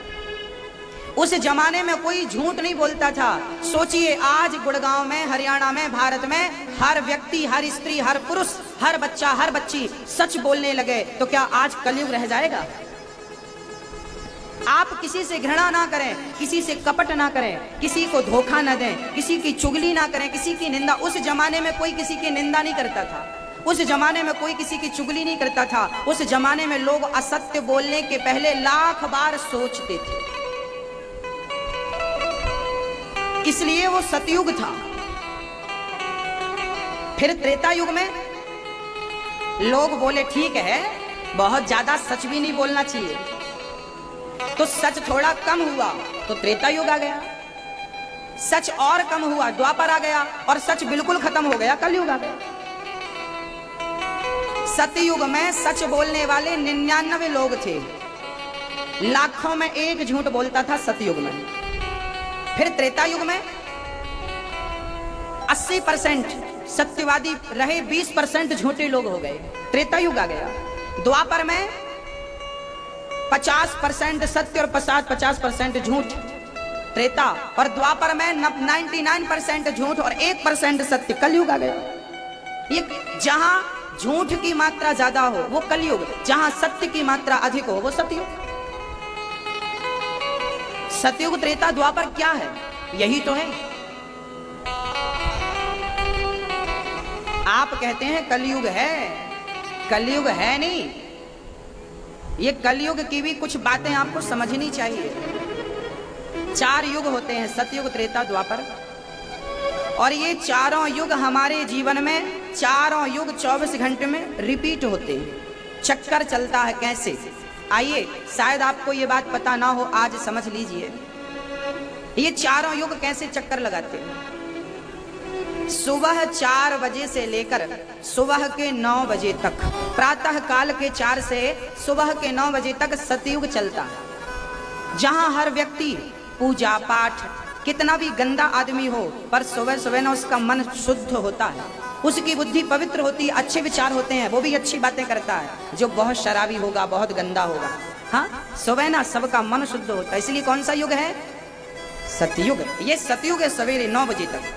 उस जमाने में कोई झूठ नहीं बोलता था। सोचिए, आज गुड़गांव में, हरियाणा में, भारत में हर व्यक्ति, हर स्त्री, हर पुरुष, हर बच्चा, हर बच्ची सच बोलने लगे तो क्या आज कलयुग रह जाएगा? आप किसी से घृणा ना करें, किसी से कपट ना करें, किसी को धोखा ना दें, किसी की चुगली ना करें, किसी की निंदा। उस जमाने में कोई किसी की निंदा नहीं करता था, उस जमाने में कोई किसी की चुगली नहीं करता था। उस जमाने में लोग असत्य बोलने के पहले लाख बार सोचते थे, इसलिए वो सतयुग था। फिर त्रेता युग में लोग बोले ठीक है, बहुत ज्यादा सच भी नहीं बोलना चाहिए, तो सच थोड़ा कम हुआ तो त्रेता युग आ गया, सच और कम हुआ द्वापर आ गया, और सच बिल्कुल खत्म हो गया कलयुग आ गया। सतयुग में सच बोलने वाले 99 लोग थे, लाखों में एक झूठ बोलता था सतयुग में। फिर त्रेता युग में 80% सत्यवादी रहे, 20% झूठे लोग हो गए, त्रेता युग आ गया। द्वापर में 50% सत्य और 50% झूठ, त्रेता। और द्वापर में 99% झूठ और 1% सत्य, कलयुग आ गया। ये जहां झूठ की मात्रा ज्यादा हो वो कलयुग, जहां सत्य की मात्रा अधिक हो वो सतयुग। सतयुग, त्रेता, द्वापर क्या है? यही तो है। आप कहते हैं कलयुग है, कलयुग है नहीं। ये कलयुग की भी कुछ बातें आपको समझनी चाहिए। 4 युग होते हैं, सतयुग, त्रेता, द्वापर, और ये चारों युग हमारे जीवन में, चारों युग 24 घंटे में रिपीट होते हैं, चक्कर चलता है। कैसे? आइए, शायद आपको ये बात पता ना हो, आज समझ लीजिए। ये चारों युग कैसे चक्कर लगाते हैं? सुबह 4 बजे से लेकर सुबह के 9 बजे तक, प्रातः काल के 4 से सुबह के 9 बजे तक सतयुग चलता है, जहां हर व्यक्ति पूजा पाठ, कितना भी गंदा आदमी हो, पर सुबह सुबह ना उसका मन शुद्ध होता है, उसकी बुद्धि पवित्र होती है, अच्छे विचार होते हैं, वो भी अच्छी बातें करता है। जो बहुत शराबी होगा, बहुत गंदा होगा, हाँ, सुबह ना सबका मन शुद्ध होता है। इसलिए कौन सा युग है? सतयुग। ये सतयुग है, सवेरे 9 बजे तक।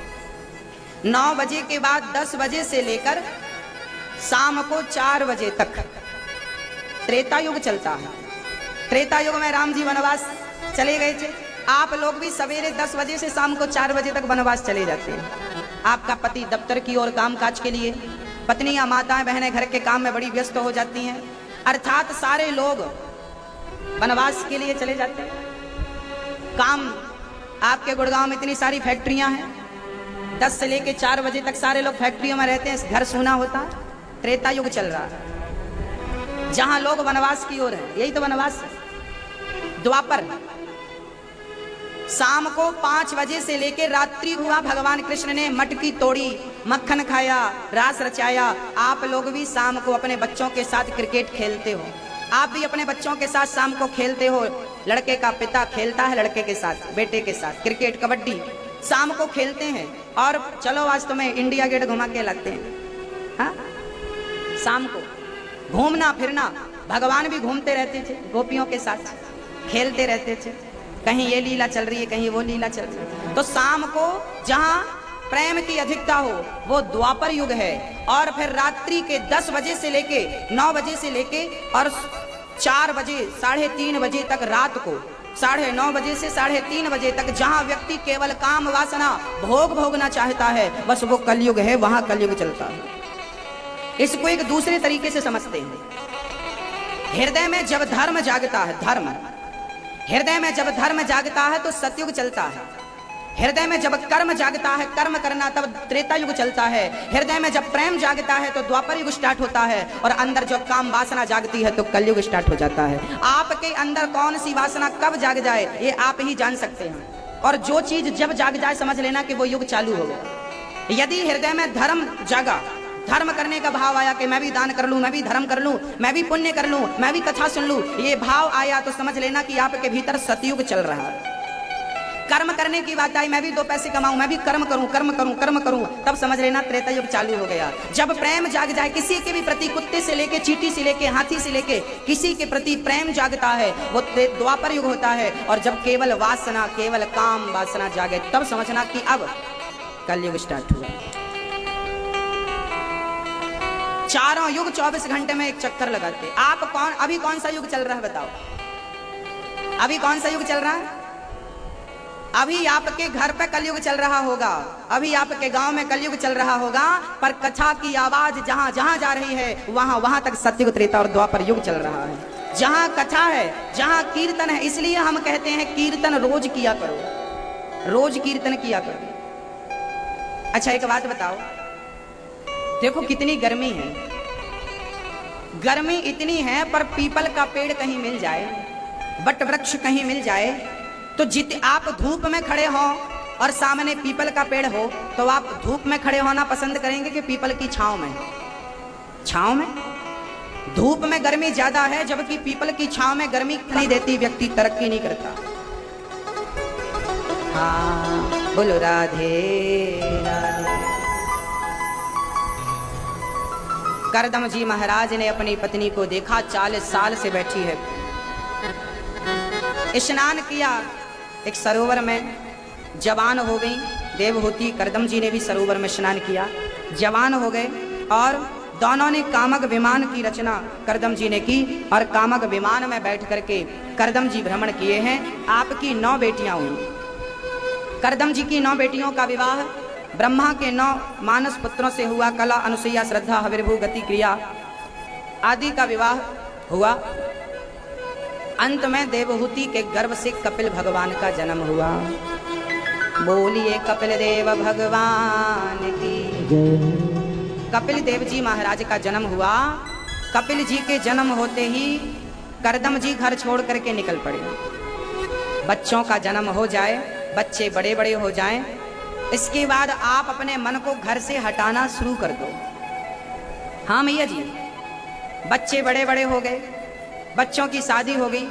9 बजे के बाद 10 बजे से लेकर शाम को 4 बजे तक त्रेता युग चलता है। त्रेता युग में राम जी वनवास चले गए थे। आप लोग भी सवेरे 10 बजे से शाम को 4 बजे तक वनवास चले जाते हैं। आपका पति दफ्तर की ओर काम काज के लिए, पत्नियां, माताएं, बहनें घर के काम में बड़ी व्यस्त हो जाती हैं, अर्थात सारे लोग वनवास के लिए चले जाते हैं। काम, आपके गुड़गांव में इतनी सारी फैक्ट्रियां हैं, 10 से लेके 4 बजे तक सारे लोग फैक्ट्रियों में रहते हैं, घर सूना होता है। त्रेता युग चल रहा है, जहां लोग वनवास की ओर है, यही तो वनवास है। द्वापर, शाम को 5 बजे से लेके रात्रि हुआ, भगवान कृष्ण ने मटकी तोड़ी, मक्खन खाया, रास रचाया। आप लोग भी शाम को अपने बच्चों के साथ क्रिकेट खेलते हो, आप भी अपने बच्चों के साथ शाम को खेलते हो। लड़के का पिता खेलता है लड़के के साथ, बेटे के साथ क्रिकेट, कबड्डी शाम को खेलते हैं। और चलो आज तुम्हें इंडिया गेट घुमा के लगते हैं, हाँ? शाम को घूमना फिरना, भगवान भी घूमते रहते थे, गोपियों के साथ खेलते रहते थे, कहीं ये लीला चल रही है, कहीं वो लीला चल रही है। तो शाम को जहां प्रेम की अधिकता हो वो द्वापर युग है। और फिर रात्रि के 10 बजे से लेके 9 बजे से लेके और 4 बजे 3:30 बजे तक, रात को 9:30 बजे से 3:30 बजे तक, जहां व्यक्ति केवल काम वासना भोग भोगना चाहता है, बस वो कलयुग है, वहां कलयुग चलता है। इसको एक दूसरे तरीके से समझते हैं। हृदय में जब धर्म जागता है, धर्म, हृदय में जब धर्म जागता है तो सतयुग चलता है। हृदय में जब कर्म जागता है, कर्म करना, तब त्रेता युग चलता है। हृदय में जब प्रेम जागता है तो द्वापर युग स्टार्ट होता है। और अंदर जो काम वासना जागती है तो कलयुग स्टार्ट हो जाता है। आपके अंदर कौन सी वासना कब जाग जाए ये आप ही जान सकते हैं। और जो चीज जब जाग जाए समझ लेना कि वो युग चालू हो गया। यदि हृदय में धर्म जागा, धर्म करने का भाव आया कि मैं भी दान कर लूं, मैं भी धर्म कर लूं, मैं भी पुण्य कर लूं, मैं भी कथा सुन लूं, ये भाव आया तो समझ लेना कि आपके भीतर सतयुग चल रहा है। कर्म करने की बात आई, मैं भी 2 पैसे कमाऊं, मैं भी कर्म करूं, कर्म करूं, कर्म करूं, तब समझ लेना त्रेता युग चालू हो गया। जब प्रेम जाग जाए, किसी के भी प्रति, कुत्ते से लेके, चींटी से लेके, हाथी से लेके, किसी के प्रति प्रेम जागता है, वो द्वापर युग होता है। और जब केवल वासना, केवल काम वासना जागे, तब समझना कि अब कलयुग स्टार्ट हुआ। चारों युग 24 घंटे में एक चक्कर लगाते। आप कौन, अभी कौन सा युग चल रहा है बताओ? अभी कौन सा युग चल रहा है? अभी आपके घर पे कलयुग चल रहा होगा, अभी आपके गांव में कलयुग चल रहा होगा, पर कथा की आवाज जहां जहां जा रही है वहां वहां तक सतयुग, त्रेता और द्वापर युग चल रहा है। जहां कथा है, जहां कीर्तन है, इसलिए हम कहते हैं कीर्तन रोज किया करो, रोज कीर्तन किया करो। अच्छा एक बात बताओ, देखो कितनी गर्मी है, गर्मी इतनी है, पर पीपल का पेड़ कहीं मिल जाए, वट वृक्ष कहीं मिल जाए, तो आप धूप में खड़े हो और सामने पीपल का पेड़ हो, तो आप धूप में खड़े होना पसंद करेंगे कि पीपल की छांव में? छांव में। धूप में गर्मी ज्यादा है, जबकि पीपल की छांव में गर्मी नहीं देती, व्यक्ति तरक्की नहीं करता। हाँ बोलो राधे राधे। करदम जी महाराज ने अपनी पत्नी को देखा, 40 साल से बैठी है, स्नान किया एक सरोवर में, जवान हो गई देवहूति। करदम जी ने भी सरोवर में स्नान किया, जवान हो गए, और दोनों ने कामक विमान की रचना करदम जी ने की, और कामक विमान में बैठ करके करदम जी भ्रमण किए हैं। आपकी 9 बेटियां हुई। करदम जी की 9 बेटियों का विवाह ब्रह्मा के 9 मानस पुत्रों से हुआ। कला, अनुसुईया, श्रद्धा, हविर्भू, गति, क्रिया आदि का विवाह हुआ। अंत में देवहूति के गर्भ से कपिल भगवान का जन्म हुआ। बोलिए कपिल देव भगवान की। कपिल देव जी महाराज का जन्म हुआ। कपिल जी के जन्म होते ही करदम जी घर छोड़ करके निकल पड़े। बच्चों का जन्म हो जाए, बच्चे बड़े बड़े हो जाएं, इसके बाद आप अपने मन को घर से हटाना शुरू कर दो। हाँ मैया जी, बच्चे बड़े बड़े हो गए, बच्चों की शादी हो गई,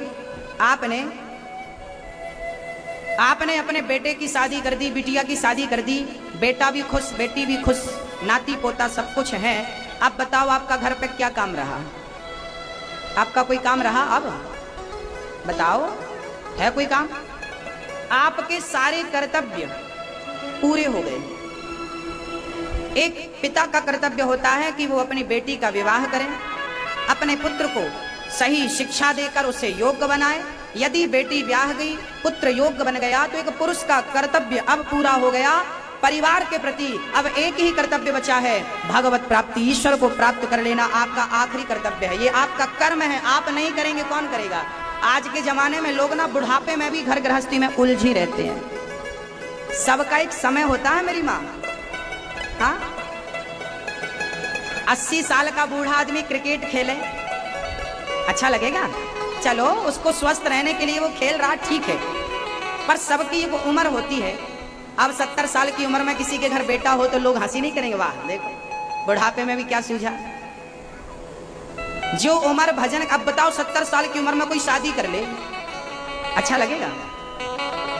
आपने अपने बेटे की शादी कर दी, बिटिया की शादी कर दी, बेटा भी खुश, बेटी भी खुश, नाती पोता सब कुछ है। अब बताओ आपका घर पे क्या काम रहा? आपका कोई काम रहा? अब बताओ, है कोई काम? आपके सारे कर्तव्य पूरे हो गए। एक पिता का कर्तव्य होता है कि वो अपनी बेटी का विवाह करें, अपने पुत्र को सही शिक्षा देकर उसे योग्य बनाए। यदि बेटी ब्याह गई, पुत्र योग्य बन गया, तो एक पुरुष का कर्तव्य अब पूरा हो गया। परिवार के प्रति अब एक ही कर्तव्य बचा है, भगवत प्राप्ति, ईश्वर को प्राप्त कर लेना आपका आखिरी कर्तव्य है। ये आपका कर्म है, आप नहीं करेंगे कौन करेगा? आज के जमाने में लोग ना बुढ़ापे में भी घर गृहस्थी में उलझे रहते हैं। सबका एक समय होता है मेरी माँ। हाँ, 80 साल का बूढ़ा आदमी क्रिकेट खेले, अच्छा लगेगा? चलो, उसको स्वस्थ रहने के लिए वो खेल रहा, ठीक है, पर सबकी एक उम्र होती है। अब 70 साल की उम्र में किसी के घर बेटा हो तो लोग हंसी नहीं करेंगे, वाह देखो बुढ़ापे में भी क्या सूझा। जो उम्र भजन, अब बताओ 70 साल की उम्र में कोई शादी कर ले, अच्छा लगेगा?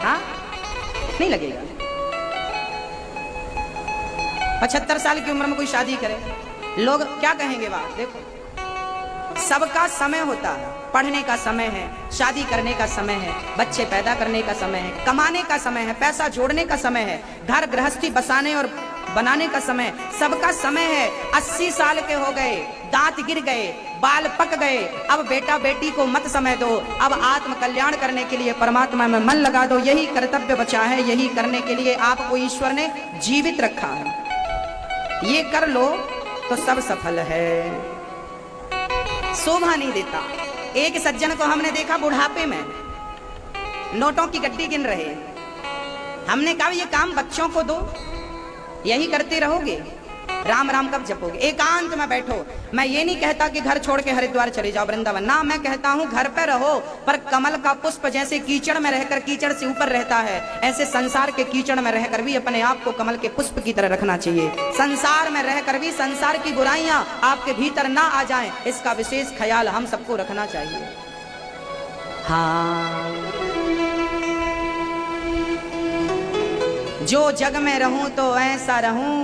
हाँ, नहीं लगेगा। 75 साल की उम्र में कोई शादी करे, लोग क्या कहेंगे? वाह देखो, सबका समय होता है, पढ़ने का समय है, शादी करने का समय है, बच्चे पैदा करने का समय है, कमाने का समय है, पैसा जोड़ने का समय है, घर गृहस्थी बसाने और बनाने का समय, सबका समय है। 80 साल के हो गए, दांत गिर गए, बाल पक गए, अब बेटा बेटी को मत समय दो, अब आत्म कल्याण करने के लिए परमात्मा में मन लगा दो। यही कर्तव्य बचा है, यही करने के लिए आपको ईश्वर ने जीवित रखा है। ये कर लो तो सब सफल है। शोभा नहीं देता। एक सज्जन को हमने देखा बुढ़ापे में नोटों की गड्डी गिन रहे। हमने कहा ये काम बच्चों को दो, यही करते रहोगे, राम राम कब जपोगे? एकांत में बैठो। मैं ये नहीं कहता कि घर छोड़ के हरिद्वार चले जाओ, वृंदावन ना, मैं कहता हूँ घर पे रहो, पर कमल का पुष्प जैसे कीचड़ में रहकर कीचड़ से ऊपर रहता है, ऐसे संसार के कीचड़ में रहकर भी अपने आप को कमल के पुष्प की तरह रखना चाहिए। संसार में रहकर भी संसार की बुराइयां आपके भीतर ना आ जाएं, इसका विशेष ख्याल हम सबको रखना चाहिए। हाँ, जो जग में रहूं तो ऐसा रहूं,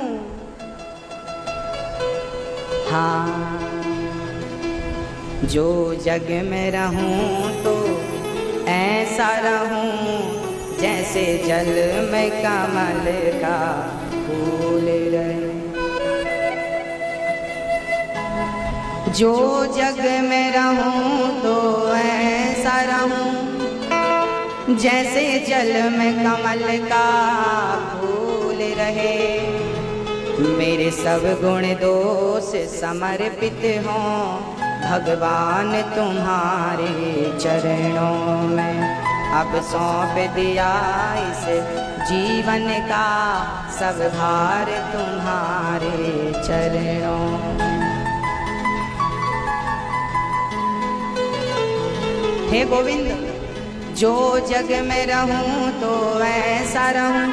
हाँ, जो जग में रहूं तो ऐसा रहूं, जैसे जल में कमल का फूल रहे। जो जग में रहूं तो ऐसा रहूं, जैसे जल में कमल का फूल रहे। मेरे सब गुण दोष समर्पित हों भगवान तुम्हारे चरणों में। अब सौंप दिया इस जीवन का सब भार तुम्हारे चरणों में। हे गोविंद, जो जग में रहूं तो ऐसा रहूं,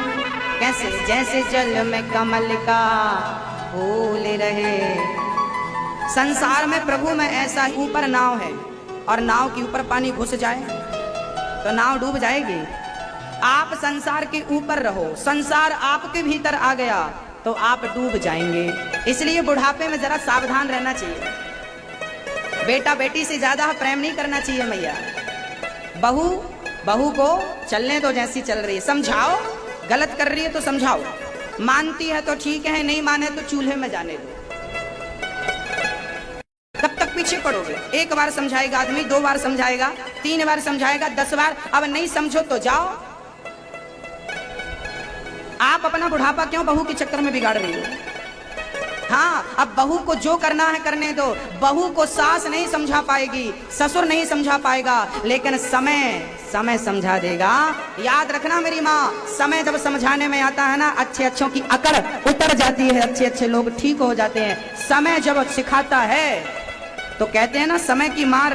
कैसे? जैसे जल में कमल का फूल रहे। संसार में प्रभु में ऐसा ऊपर नाव है, और नाव के ऊपर पानी घुस जाए तो नाव डूब जाएगी। आप संसार के ऊपर रहो, संसार आपके भीतर आ गया तो आप डूब जाएंगे। इसलिए बुढ़ापे में जरा सावधान रहना चाहिए। बेटा बेटी से ज्यादा प्रेम नहीं करना चाहिए मैया। बहू को चलने दो जैसी चल रही है, समझाओ। गलत कर रही है तो समझाओ, मानती है तो ठीक है, नहीं माने तो चूल्हे में जाने दो। कब तक पीछे पड़ोगे? एक बार समझाएगा आदमी, 2 बार समझाएगा, 3 बार समझाएगा, 10 बार। अब नहीं समझो तो जाओ। आप अपना बुढ़ापा क्यों बहू के चक्कर में बिगाड़ रही हो? हाँ, अब बहू को जो करना है करने दो। बहू को सास नहीं समझा पाएगी, ससुर नहीं समझा पाएगा, लेकिन समय समझा देगा। याद रखना मेरी माँ, समय जब समझाने में आता है ना, अच्छे अच्छों की अकड़ उतर जाती है, अच्छे अच्छे लोग ठीक हो जाते हैं। समय जब सिखाता है तो कहते हैं ना, समय की मार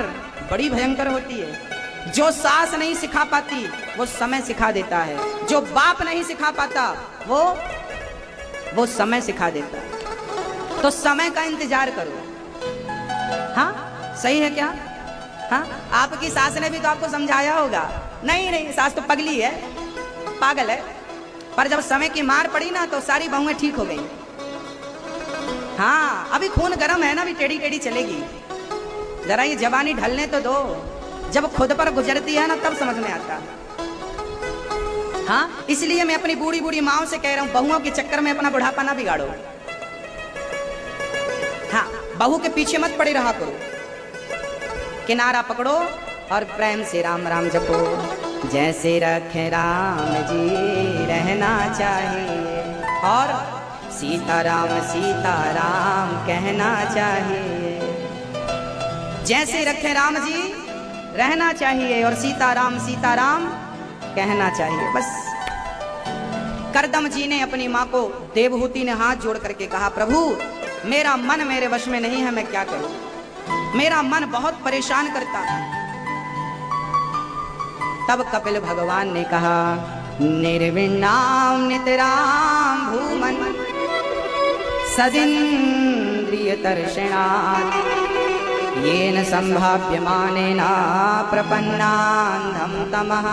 बड़ी भयंकर होती है। जो सास नहीं सिखा पाती वो समय सिखा देता है, जो बाप नहीं सिखा पाता वो समय सिखा देता है। तो समय का इंतजार करो। हाँ, सही है क्या? हाँ, आपकी सास ने भी तो आपको समझाया होगा। नहीं, सास तो पगली है, पागल है। पर जब समय की मार पड़ी ना तो सारी बहुएं ठीक हो गई। हाँ, अभी खून गर्म है ना, अभी टेढ़ी टेढ़ी चलेगी। जरा ये जवानी ढलने तो दो। जब खुद पर गुजरती है ना तब समझ में आता। हाँ, इसलिए मैं अपनी बूढ़ी बूढ़ी माओ से कह रहा हूं, बहुओं के चक्कर में अपना बुढ़ापा ना बिगाड़ो। हाँ, बहू के पीछे मत पड़े रहा करो। किनारा पकड़ो और प्रेम से राम राम जपो। जैसे रखे राम जी रहना चाहिए, और सीताराम सीताराम कहना चाहिए। जैसे रखे राम जी रहना चाहिए और सीताराम सीताराम कहना चाहिए। बस। करदम जी ने अपनी माँ को, देवहूति ने हाथ जोड़ करके कहा, प्रभु मेरा मन मेरे वश में नहीं है, मैं क्या करूं? मेरा मन बहुत परेशान करता है। तब कपिल भगवान ने कहा, निर्विण्णाम नितराम भूमन सदिन्द्रिय दर्शनात् येन संभाव्यमानेन प्रपन्नान्धं तमः।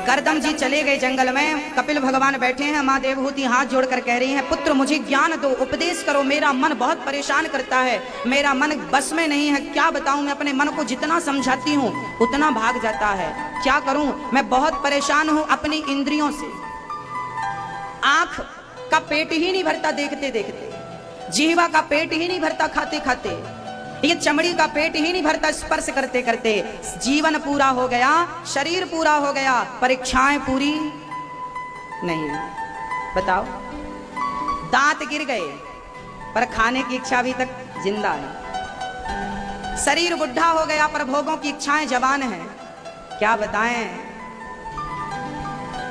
करदम जी चले गए जंगल में, कपिल भगवान बैठे हैं, माँ देवहूति हाथ जोड़कर कह रही हैं, पुत्र मुझे ज्ञान दो, उपदेश करो, मेरा मन बहुत परेशान करता है, मेरा मन बस में नहीं है। क्या बताऊं, मैं अपने मन को जितना समझाती हूँ उतना भाग जाता है। क्या करूं, मैं बहुत परेशान हूं अपनी इंद्रियों से। आंख का पेट ही नहीं भरता देखते देखते, जीवा का पेट ही नहीं भरता खाते खाते, ये चमड़ी का पेट ही नहीं भरता स्पर्श करते करते। जीवन पूरा हो गया, शरीर पूरा हो गया, परीक्षाएं पूरी नहीं। बताओ, दांत गिर गए पर खाने की इच्छा अभी तक जिंदा है। शरीर बुढ़ा हो गया पर भोगों की इच्छाएं जवान हैं। क्या बताएं,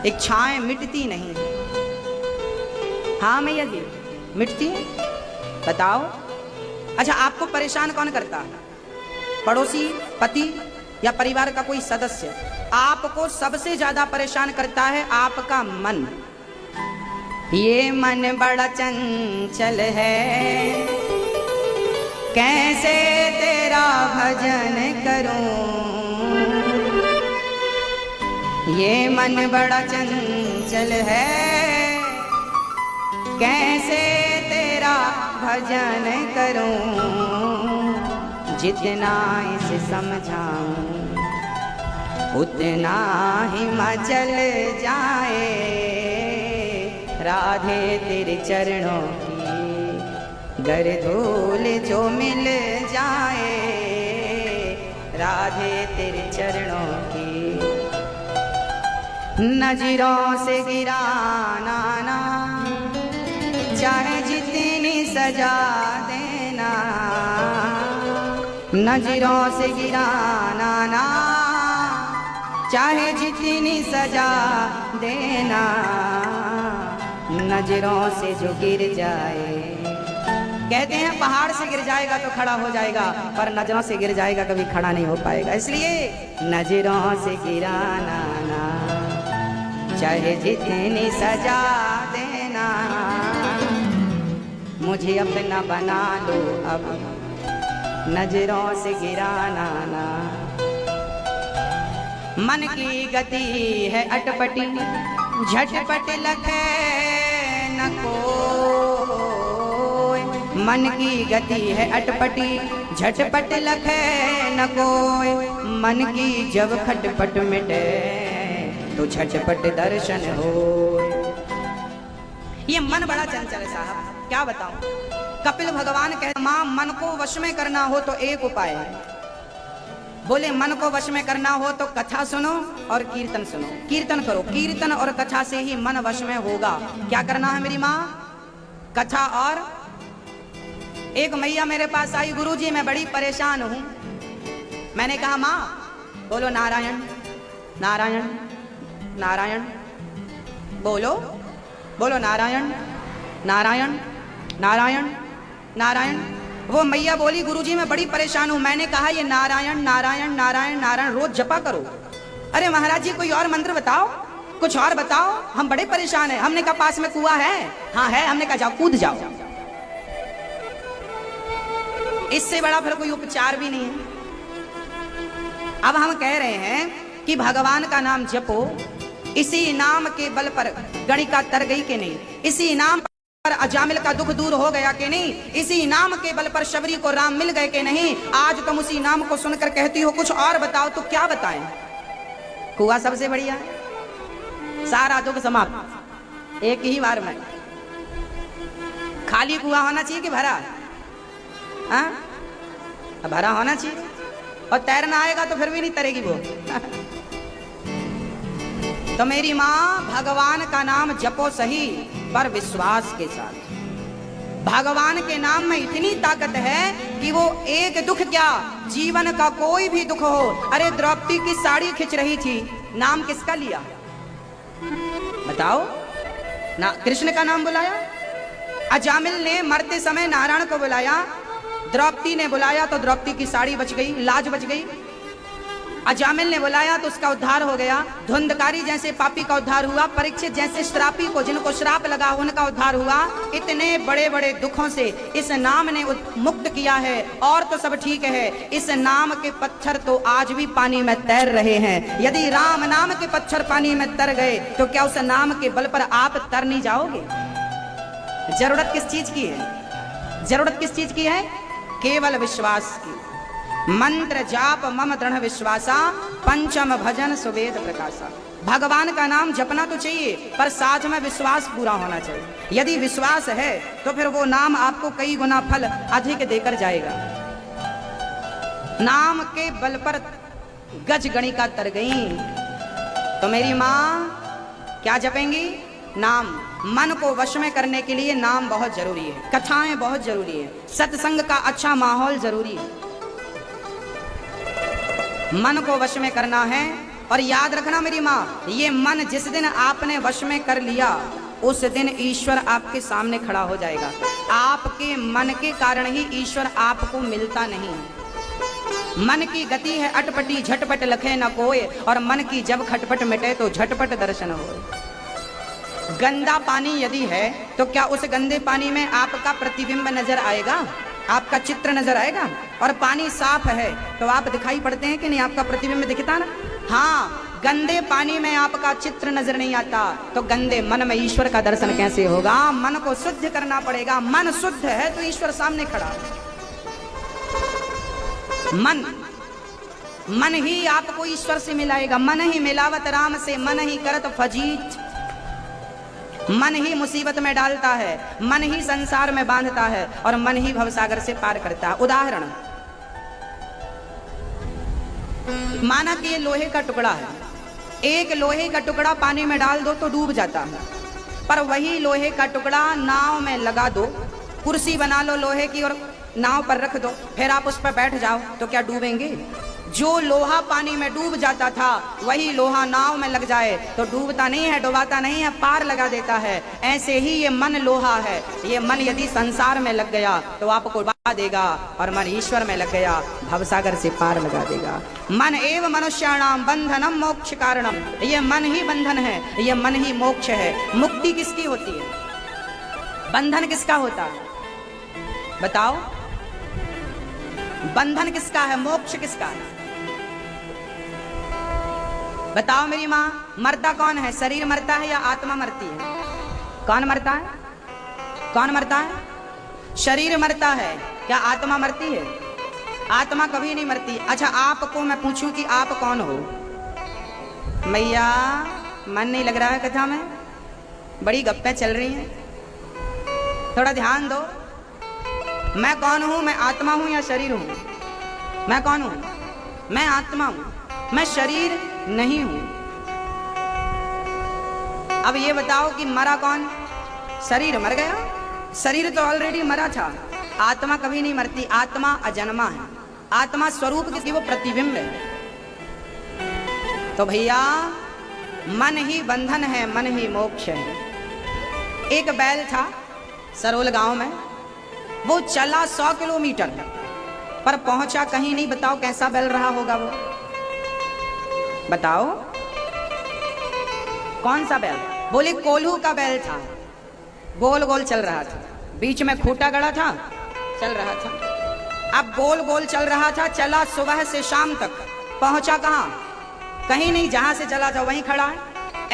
इच्छाएं मिटती नहीं। हाँ मैया जी, मिटती है? बताओ। अच्छा, आपको परेशान कौन करता है? पड़ोसी, पति या परिवार का कोई सदस्य? आपको सबसे ज्यादा परेशान करता है आपका मन। ये मन बड़ा चंचल है, कैसे तेरा भजन करूं। ये मन बड़ा चंचल है, कैसे तेरा भजन करूं। जितना इसे समझाऊं उतना ही मचल जाए। राधे तेरे चरणों की गर धूल जो मिल जाए राधे तेरे चरणों की, नजरों से गिराना ना, चाहे जितनी सजा देना, नजरों से गिराना ना, चाहे जितनी सजा देना, नजरों से जो गिर जाए। कहते हैं पहाड़ से गिर जाएगा तो खड़ा हो जाएगा, पर नजरों से गिर जाएगा कभी खड़ा नहीं हो पाएगा। इसलिए नजरों से गिराना ना, चाहे जितनी सजा देना, मुझे अपना बना लो अब, नजरों से गिराना ना। मन की गति है अटपटी, झटपट लखे न कोई, मन की गति है अटपटी, झटपट लखे न कोई, मन की जब खटपट मिटे तो झटपट दर्शन हो। ये मन बड़ा चंचल है साहब, क्या बताऊं। कपिल भगवान कहते मां मन को वश में करना हो तो एक उपाय है। बोले मन को वश में करना हो तो कथा सुनो और कीर्तन सुनो, कीर्तन करो, कीर्तन और कथा से ही मन वश में होगा। क्या करना है मेरी माँ? कथा। और एक मैया मेरे पास आई, गुरुजी मैं बड़ी परेशान हूं। मैंने कहा माँ बोलो नारायण नारायण नारायण, बोलो बोलो नारायण नारायण नारायण नारायण। वो मैया बोली गुरुजी मैं बड़ी परेशान हूं। मैंने कहा ये नारायण नारायण नारायण नारायण रोज जपा करो। अरे महाराज जी कोई और मंत्र बताओ, कुछ और बताओ, हम बड़े परेशान हैं। हमने कहा पास में कुआं है? हाँ है। हमने कहा जाओ कूद जाओ, इससे बड़ा फिर कोई उपचार भी नहीं है। अब हम कह रहे हैं कि भगवान का नाम जपो, इसी नाम के बल पर गणिका तर गई कि नहीं, इसी नाम पर अजामिल का दुख दूर हो गया कि नहीं, इसी नाम के बल पर शबरी को राम मिल गए कि नहीं। आज तुम उसी नाम को सुनकर कहती हो कुछ और बताओ, तो क्या बताएं? कुआं सबसे बढ़िया, सारा दुख समाप्त एक ही बार में। खाली कुआं होना चाहिए कि भरा? हाँ भरा होना चाहिए। और तैरना आएगा तो फिर भी नहीं तरेगी वो। तो मेरी माँ भगवान का नाम जपो सही, पर विश्वास के साथ। भगवान के नाम में इतनी ताकत है कि वो एक दुख क्या, जीवन का कोई भी दुख हो। अरे द्रौपदी की साड़ी खिंच रही थी, नाम किसका लिया बताओ? ना कृष्ण का नाम बुलाया। अजामिल ने मरते समय नारायण को बुलाया, द्रौपदी ने बुलाया तो द्रौपदी की साड़ी बच गई, लाज बच गई। अजामिल ने बुलाया तो उसका उद्धार हो गया। धुंधकारी जैसे पापी का उद्धार हुआ, परीक्षित जैसे श्रापी को जिनको श्राप लगा उनका उद्धार हुआ। इतने बड़े बड़े दुखों से इस नाम ने मुक्त किया है। और तो सब ठीक है, इस नाम के पत्थर तो आज भी पानी में तैर रहे हैं। यदि राम नाम के पत्थर पानी में तर गए तो क्या उस नाम के बल पर आप तर नहीं जाओगे? जरूरत किस चीज की है? जरूरत किस चीज की है? केवल विश्वास की। मंत्र जाप मम दृढ़ विश्वासा, पंचम भजन सुवेद प्रकाशा। भगवान का नाम जपना तो चाहिए, पर साथ में विश्वास पूरा होना चाहिए। यदि विश्वास है तो फिर वो नाम आपको कई गुना फल अधिक देकर जाएगा। नाम के बल पर गज गणिका तर गई। तो मेरी माँ क्या जपेंगी? नाम। मन को वश में करने के लिए नाम बहुत जरूरी है, कथाएं बहुत जरूरी है, सत्संग का अच्छा माहौल जरूरी है। मन को वश में करना है। और याद रखना मेरी माँ, ये मन जिस दिन आपने वश में कर लिया उस दिन ईश्वर आपके सामने खड़ा हो जाएगा। आपके मन के कारण ही ईश्वर आपको मिलता नहीं। मन की गति है अटपटी, झटपट लखे न कोय, और मन की जब खटपट मिटे तो झटपट दर्शन हो। गंदा पानी यदि है तो क्या उस गंदे पानी में आपका प्रतिबिंब नजर आएगा? आपका चित्र नजर आएगा? और पानी साफ है तो आप दिखाई पड़ते हैं कि नहीं? आपका प्रतिबिंब दिखता ना? हाँ, गंदे पानी में आपका चित्र नजर नहीं आता तो गंदे मन में ईश्वर का दर्शन कैसे होगा? मन को शुद्ध करना पड़ेगा। मन शुद्ध है तो ईश्वर सामने खड़ा है। मन ही आपको ईश्वर से मिलाएगा। मन ही मिलावत राम से, मन ही करत फजीत। मन ही मुसीबत में डालता है, मन ही संसार में बांधता है और मन ही भवसागर से पार करता है। उदाहरण, माना कि ये लोहे का टुकड़ा है, एक लोहे का टुकड़ा पानी में डाल दो तो डूब जाता है, पर वही लोहे का टुकड़ा नाव में लगा दो, कुर्सी बना लो लोहे की और नाव पर रख दो, फिर आप उस पर बैठ जाओ तो क्या डूबेंगे? जो लोहा पानी में डूब जाता था वही लोहा नाव में लग जाए तो डूबता नहीं है, डुबाता नहीं है, पार लगा देता है। ऐसे ही ये मन लोहा है, ये मन यदि संसार में लग गया तो आपको डुबा देगा और मन ईश्वर में लग गया भवसागर से पार लगा देगा। मन एव मनुष्याणाम बंधनम मोक्ष कारणम, ये मन ही बंधन है, ये मन ही मोक्ष है। मुक्ति किसकी होती है? बंधन किसका होता है? बताओ, बंधन किसका है? मोक्ष किसका है? बताओ मेरी माँ, मरता कौन है? शरीर मरता है या आत्मा मरती है? कौन मरता है? कौन मरता है? शरीर मरता है, क्या आत्मा मरती है? आत्मा कभी नहीं मरती। अच्छा, आपको मैं पूछूं कि आप कौन हो? मैया, मन नहीं लग रहा है कथा में, बड़ी गप्पे चल रही हैं, थोड़ा ध्यान दो। मैं कौन हूं? मैं आत्मा हूं या शरीर हूं? मैं कौन हूं? मैं आत्मा हूं, मैं शरीर नहीं हूं। अब ये बताओ कि मरा कौन? शरीर मर गया, शरीर तो ऑलरेडी मरा था। आत्मा कभी नहीं मरती, आत्मा अजन्मा है, आत्मा स्वरूप की वो प्रतिबिंब है। तो भैया, मन ही बंधन है, मन ही मोक्ष है। एक बैल था सरोल गांव में, वो चला 100 किलोमीटर पर पहुंचा कहीं नहीं। बताओ कैसा बैल रहा होगा वो? बताओ कौन सा बैल? बोले कोल्हू का बैल था, गोल गोल चल रहा था, बीच में खूंटा गड़ा था, चल रहा था। अब गोल गोल चल रहा था, चला सुबह से शाम तक, पहुंचा कहां? कहीं नहीं, जहां से चला था वहीं खड़ा है।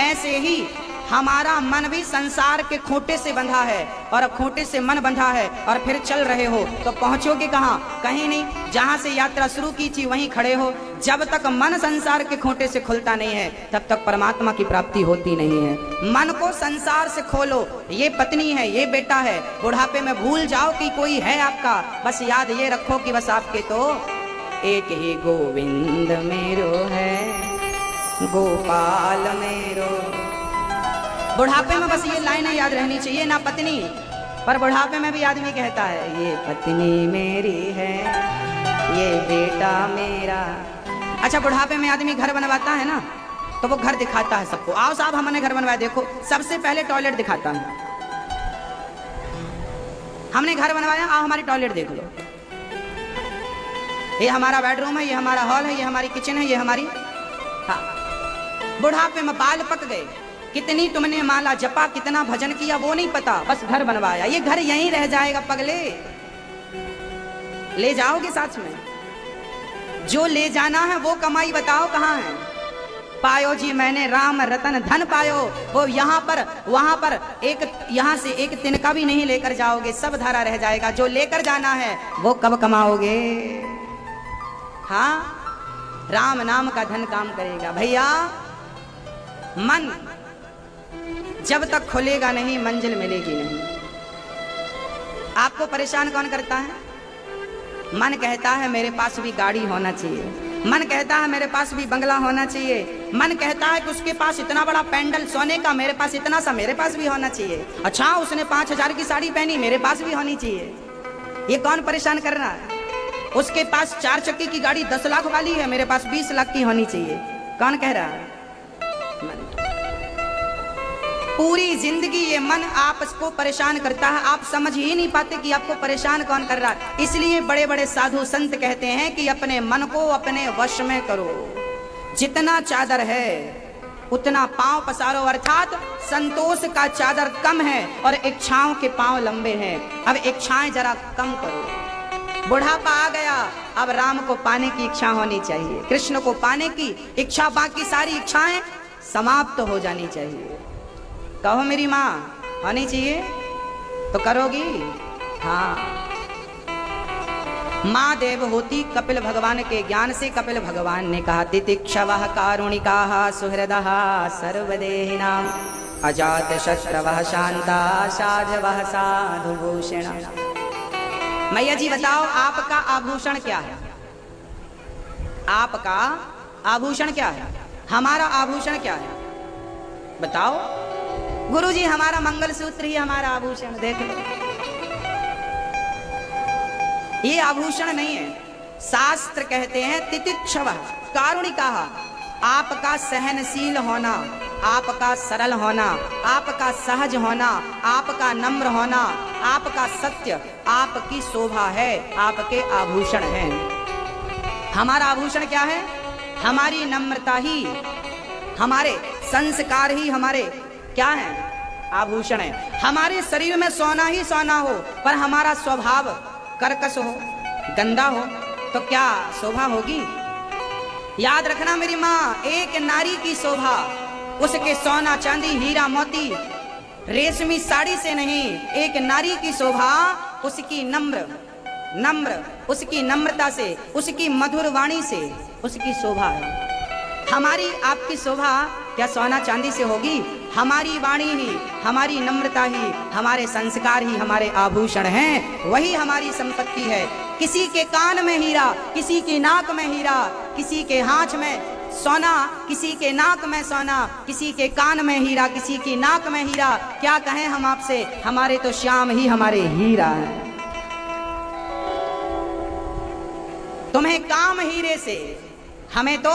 ऐसे ही हमारा मन भी संसार के खूंटे से बंधा है और खूंटे से मन बंधा है और फिर चल रहे हो तो पहुंचोगे कहां? कहीं नहीं, जहां से यात्रा शुरू की थी वहीं खड़े हो। जब तक मन संसार के खूंटे से खुलता नहीं है तब तक परमात्मा की प्राप्ति होती नहीं है। मन को संसार से खोलो, ये पत्नी है, ये बेटा है, बुढ़ापे में भूल जाओ कि कोई है आपका, बस याद ये रखो कि बस आपके तो एक ही गोविंद मेरो है, गोपाल मेरो। बुढ़ापे में बस ये लाइनें याद रहनी चाहिए ना पत्नी, पर बुढ़ापे में भी आदमी कहता है ये पत्नी मेरी है, ये बेटा मेरा। अच्छा, बुढ़ापे में आदमी घर बनवाता है ना तो वो घर दिखाता है सबको, आओ साहब हमने घर बनवाया, देखो। सबसे पहले टॉयलेट दिखाता है, हमने घर बनवाया, आओ हमारी टॉयलेट देख लो, ये हमारा बेडरूम है, ये हमारा हॉल है, ये हमारी किचन है, ये हमारी। हाँ, बुढ़ापे में बाल पक गए, कितनी तुमने माला जपा, कितना भजन किया वो नहीं पता, बस घर बनवाया। ये घर यहीं रह जाएगा पगले, ले जाओगे साथ में? जो ले जाना है वो कमाई बताओ कहाँ है? पायो जी मैंने राम रतन धन पायो, वो यहाँ पर वहां पर एक, यहाँ से एक तिनका भी नहीं लेकर जाओगे, सब धारा रह जाएगा। जो लेकर जाना है वो कब कमाओगे? हाँ, राम नाम का धन काम करेगा। भैया, मन जब तक खुलेगा नहीं मंजिल मिलेगी नहीं। आपको परेशान कौन करता है? मन कहता है मेरे पास भी गाड़ी होना चाहिए, मन कहता है मेरे पास भी बंगला होना चाहिए, मन कहता है कि उसके पास इतना बड़ा पेंडल सोने का, मेरे पास इतना सा, मेरे पास भी होना चाहिए। अच्छा, उसने 5000 की साड़ी पहनी, मेरे पास भी होनी चाहिए। ये कौन परेशान कर रहा है? उसके पास 4 चक्के की गाड़ी 10 लाख वाली है, मेरे पास 20 लाख की होनी चाहिए। कौन कह रहा है? पूरी जिंदगी ये मन आपको परेशान करता है, आप समझ ही नहीं पाते कि आपको परेशान कौन कर रहा है। इसलिए बड़े बड़े साधु संत कहते हैं कि अपने मन को अपने वश में करो, जितना चादर है उतना पांव पसारो, अर्थात संतोष का चादर कम है और इच्छाओं के पांव लंबे हैं। अब इच्छाएं जरा कम करो। बुढ़ापा आ गया, अब राम को पाने की इच्छा होनी चाहिए, कृष्ण को पाने की इच्छा, बाकी सारी इच्छाएं समाप्त हो जानी चाहिए। कहो मेरी माँ, होनी चाहिए तो करोगी? हाँ, माँ देव होती कपिल भगवान के ज्ञान से। कपिल भगवान ने कहा तितिक्षवः कारुणिकाः सुहृदः सर्वदेहिनां अजात शत्रवः शांता साधवः साधुभूषण। मैया जी बताओ आपका आभूषण क्या है? आपका आभूषण क्या है? हमारा आभूषण क्या है? बताओ। गुरु जी हमारा मंगलसूत्र ही हमारा आभूषण, देख लो। ये आभूषण नहीं है। शास्त्र कहते हैं तितिक्षवः कारुणिकाः, आपका सहनशील होना, आपका सरल होना, आपका सहज होना, आपका नम्र होना, आपका सत्य आपकी शोभा है, आपके आभूषण हैं। हमारा आभूषण क्या है? हमारी नम्रता ही, हमारे संस्कार ही हमारे क्या है? आभूषण है। हमारे शरीर में सोना ही सोना हो पर हमारा स्वभाव कर्कश हो, गंदा हो तो क्या शोभा होगी? याद रखना मेरी माँ, एक नारी की शोभा उसके सोना चांदी हीरा मोती रेशमी साड़ी से नहीं, एक नारी की शोभा उसकी नम्र उसकी नम्रता से, उसकी मधुर वाणी से उसकी शोभा है। हमारी आपकी शोभा क्या सोना चांदी से होगी? हमारी वाणी ही, हमारी नम्रता ही, हमारे संस्कार ही हमारे आभूषण हैं, वही हमारी संपत्ति है। किसी के कान में हीरा, किसी की नाक में हीरा, किसी के हाथ में सोना, किसी के नाक में सोना, किसी के कान में हीरा, किसी की नाक में हीरा। क्या कहें हम आपसे, हमारे तो श्याम ही हमारे हीरा हैं। तुम्हें काम हीरे से, हमें तो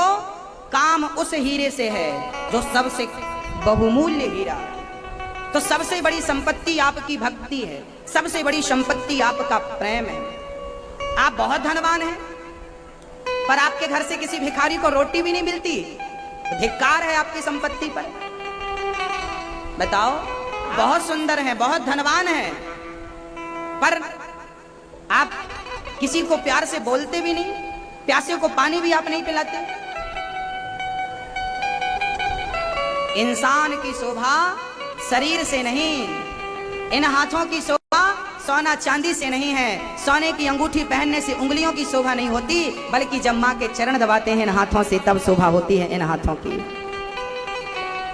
काम उस हीरे से है जो सबसे बहुमूल्य हीरा। तो सबसे बड़ी संपत्ति आपकी भक्ति है, सबसे बड़ी संपत्ति आपका प्रेम है। आप बहुत धनवान हैं पर आपके घर से किसी भिखारी को रोटी भी नहीं मिलती, धिक्कार है आपकी संपत्ति पर। बताओ, बहुत सुंदर है, बहुत धनवान है पर आप किसी को प्यार से बोलते भी नहीं, प्यासे को पानी भी आप नहीं पिलाते। इंसान की शोभा शरीर से नहीं, इन हाथों की शोभा सोना चांदी से नहीं है। सोने की अंगूठी पहनने से उंगलियों की शोभा नहीं होती, बल्कि जब मां के चरण दबाते हैं इन हाथों से तब शोभा होती है इन हाथों की।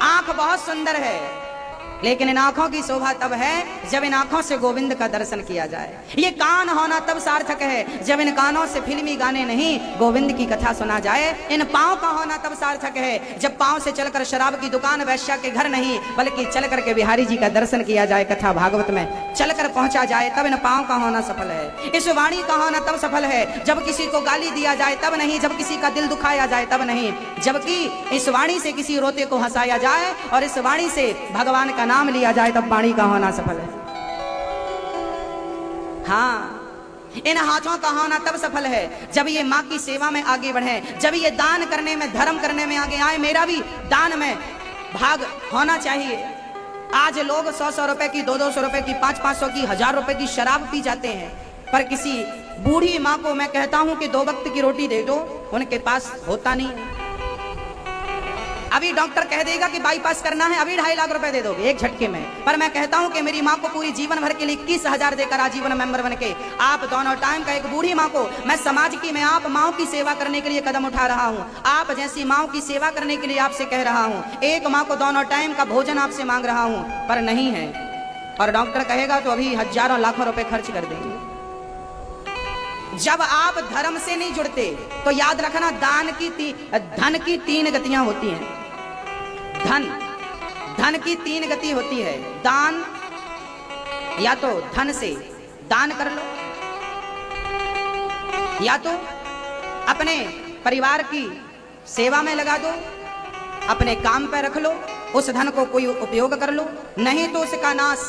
आंख बहुत सुंदर है लेकिन इन आंखों की शोभा तब है जब इन आंखों से गोविंद का दर्शन किया जाए। ये कान होना तब सार्थक है जब इन कानों से फिल्मी गाने नहीं गोविंद की कथा सुना जाए। इन पांव का होना तब सार्थक है जब पांव से चलकर शराब की दुकान वैश्या के घर नहीं बल्कि चलकर के बिहारी जी का दर्शन किया जाए, कथा भागवत में चलकर पहुंचा जाए, तब इन पांव का होना सफल है। इस वाणी का होना तब सफल है जब किसी को गाली दिया जाए तब नहीं, जब किसी का दिल दुखाया जाए तब नहीं, जबकि इस वाणी से किसी रोते को हंसाया जाए और इस वाणी से भगवान का नाम लिया जाए तब वाणी का होना सफल है। हाँ, इन हाथों का होना तब सफल है जब ये माँ की सेवा में आगे बढ़े, जब ये दान करने में, धर्म करने में आगे आए। मेरा भी दान में भाग होना चाहिए। आज लोग 100-100 रुपए की, 200-200 रुपए की, 500-500 की, 1000 रुपए की शराब पी जाते हैं, पर किसी बूढ़ी माँ को मैं कहता हूं कि 2 वक्त की रोटी दे दो, उनके पास होता नहीं है। अभी डॉक्टर कह देगा कि बाईपास करना है, अभी 2.5 लाख रुपए दे दोगे एक झटके में, पर मैं कहता हूं कि मेरी माँ को पूरी जीवन भर के लिए 21,000 देकर आजीवन मेंबर बन के आप दोनों टाइम का, एक बूढ़ी माँ को मैं समाज की, मैं आप माओ की सेवा करने के लिए कदम उठा रहा हूं, आप जैसी माओ की सेवा करने के लिए आपसे कह रहा हूं। एक माँ को दोनों टाइम का भोजन आपसे मांग रहा हूं, पर नहीं है, और डॉक्टर कहेगा तो अभी हजारों लाखों रुपए खर्च कर देंगे। जब आप धर्म से नहीं जुड़ते तो याद रखना, धन की 3 गतियां होती हैं। धन की 3 गति होती है। दान, या तो धन से दान कर लो, या तो अपने परिवार की सेवा में लगा दो, अपने काम पे रख लो, उस धन को कोई उपयोग कर लो, नहीं तो उसका नाश।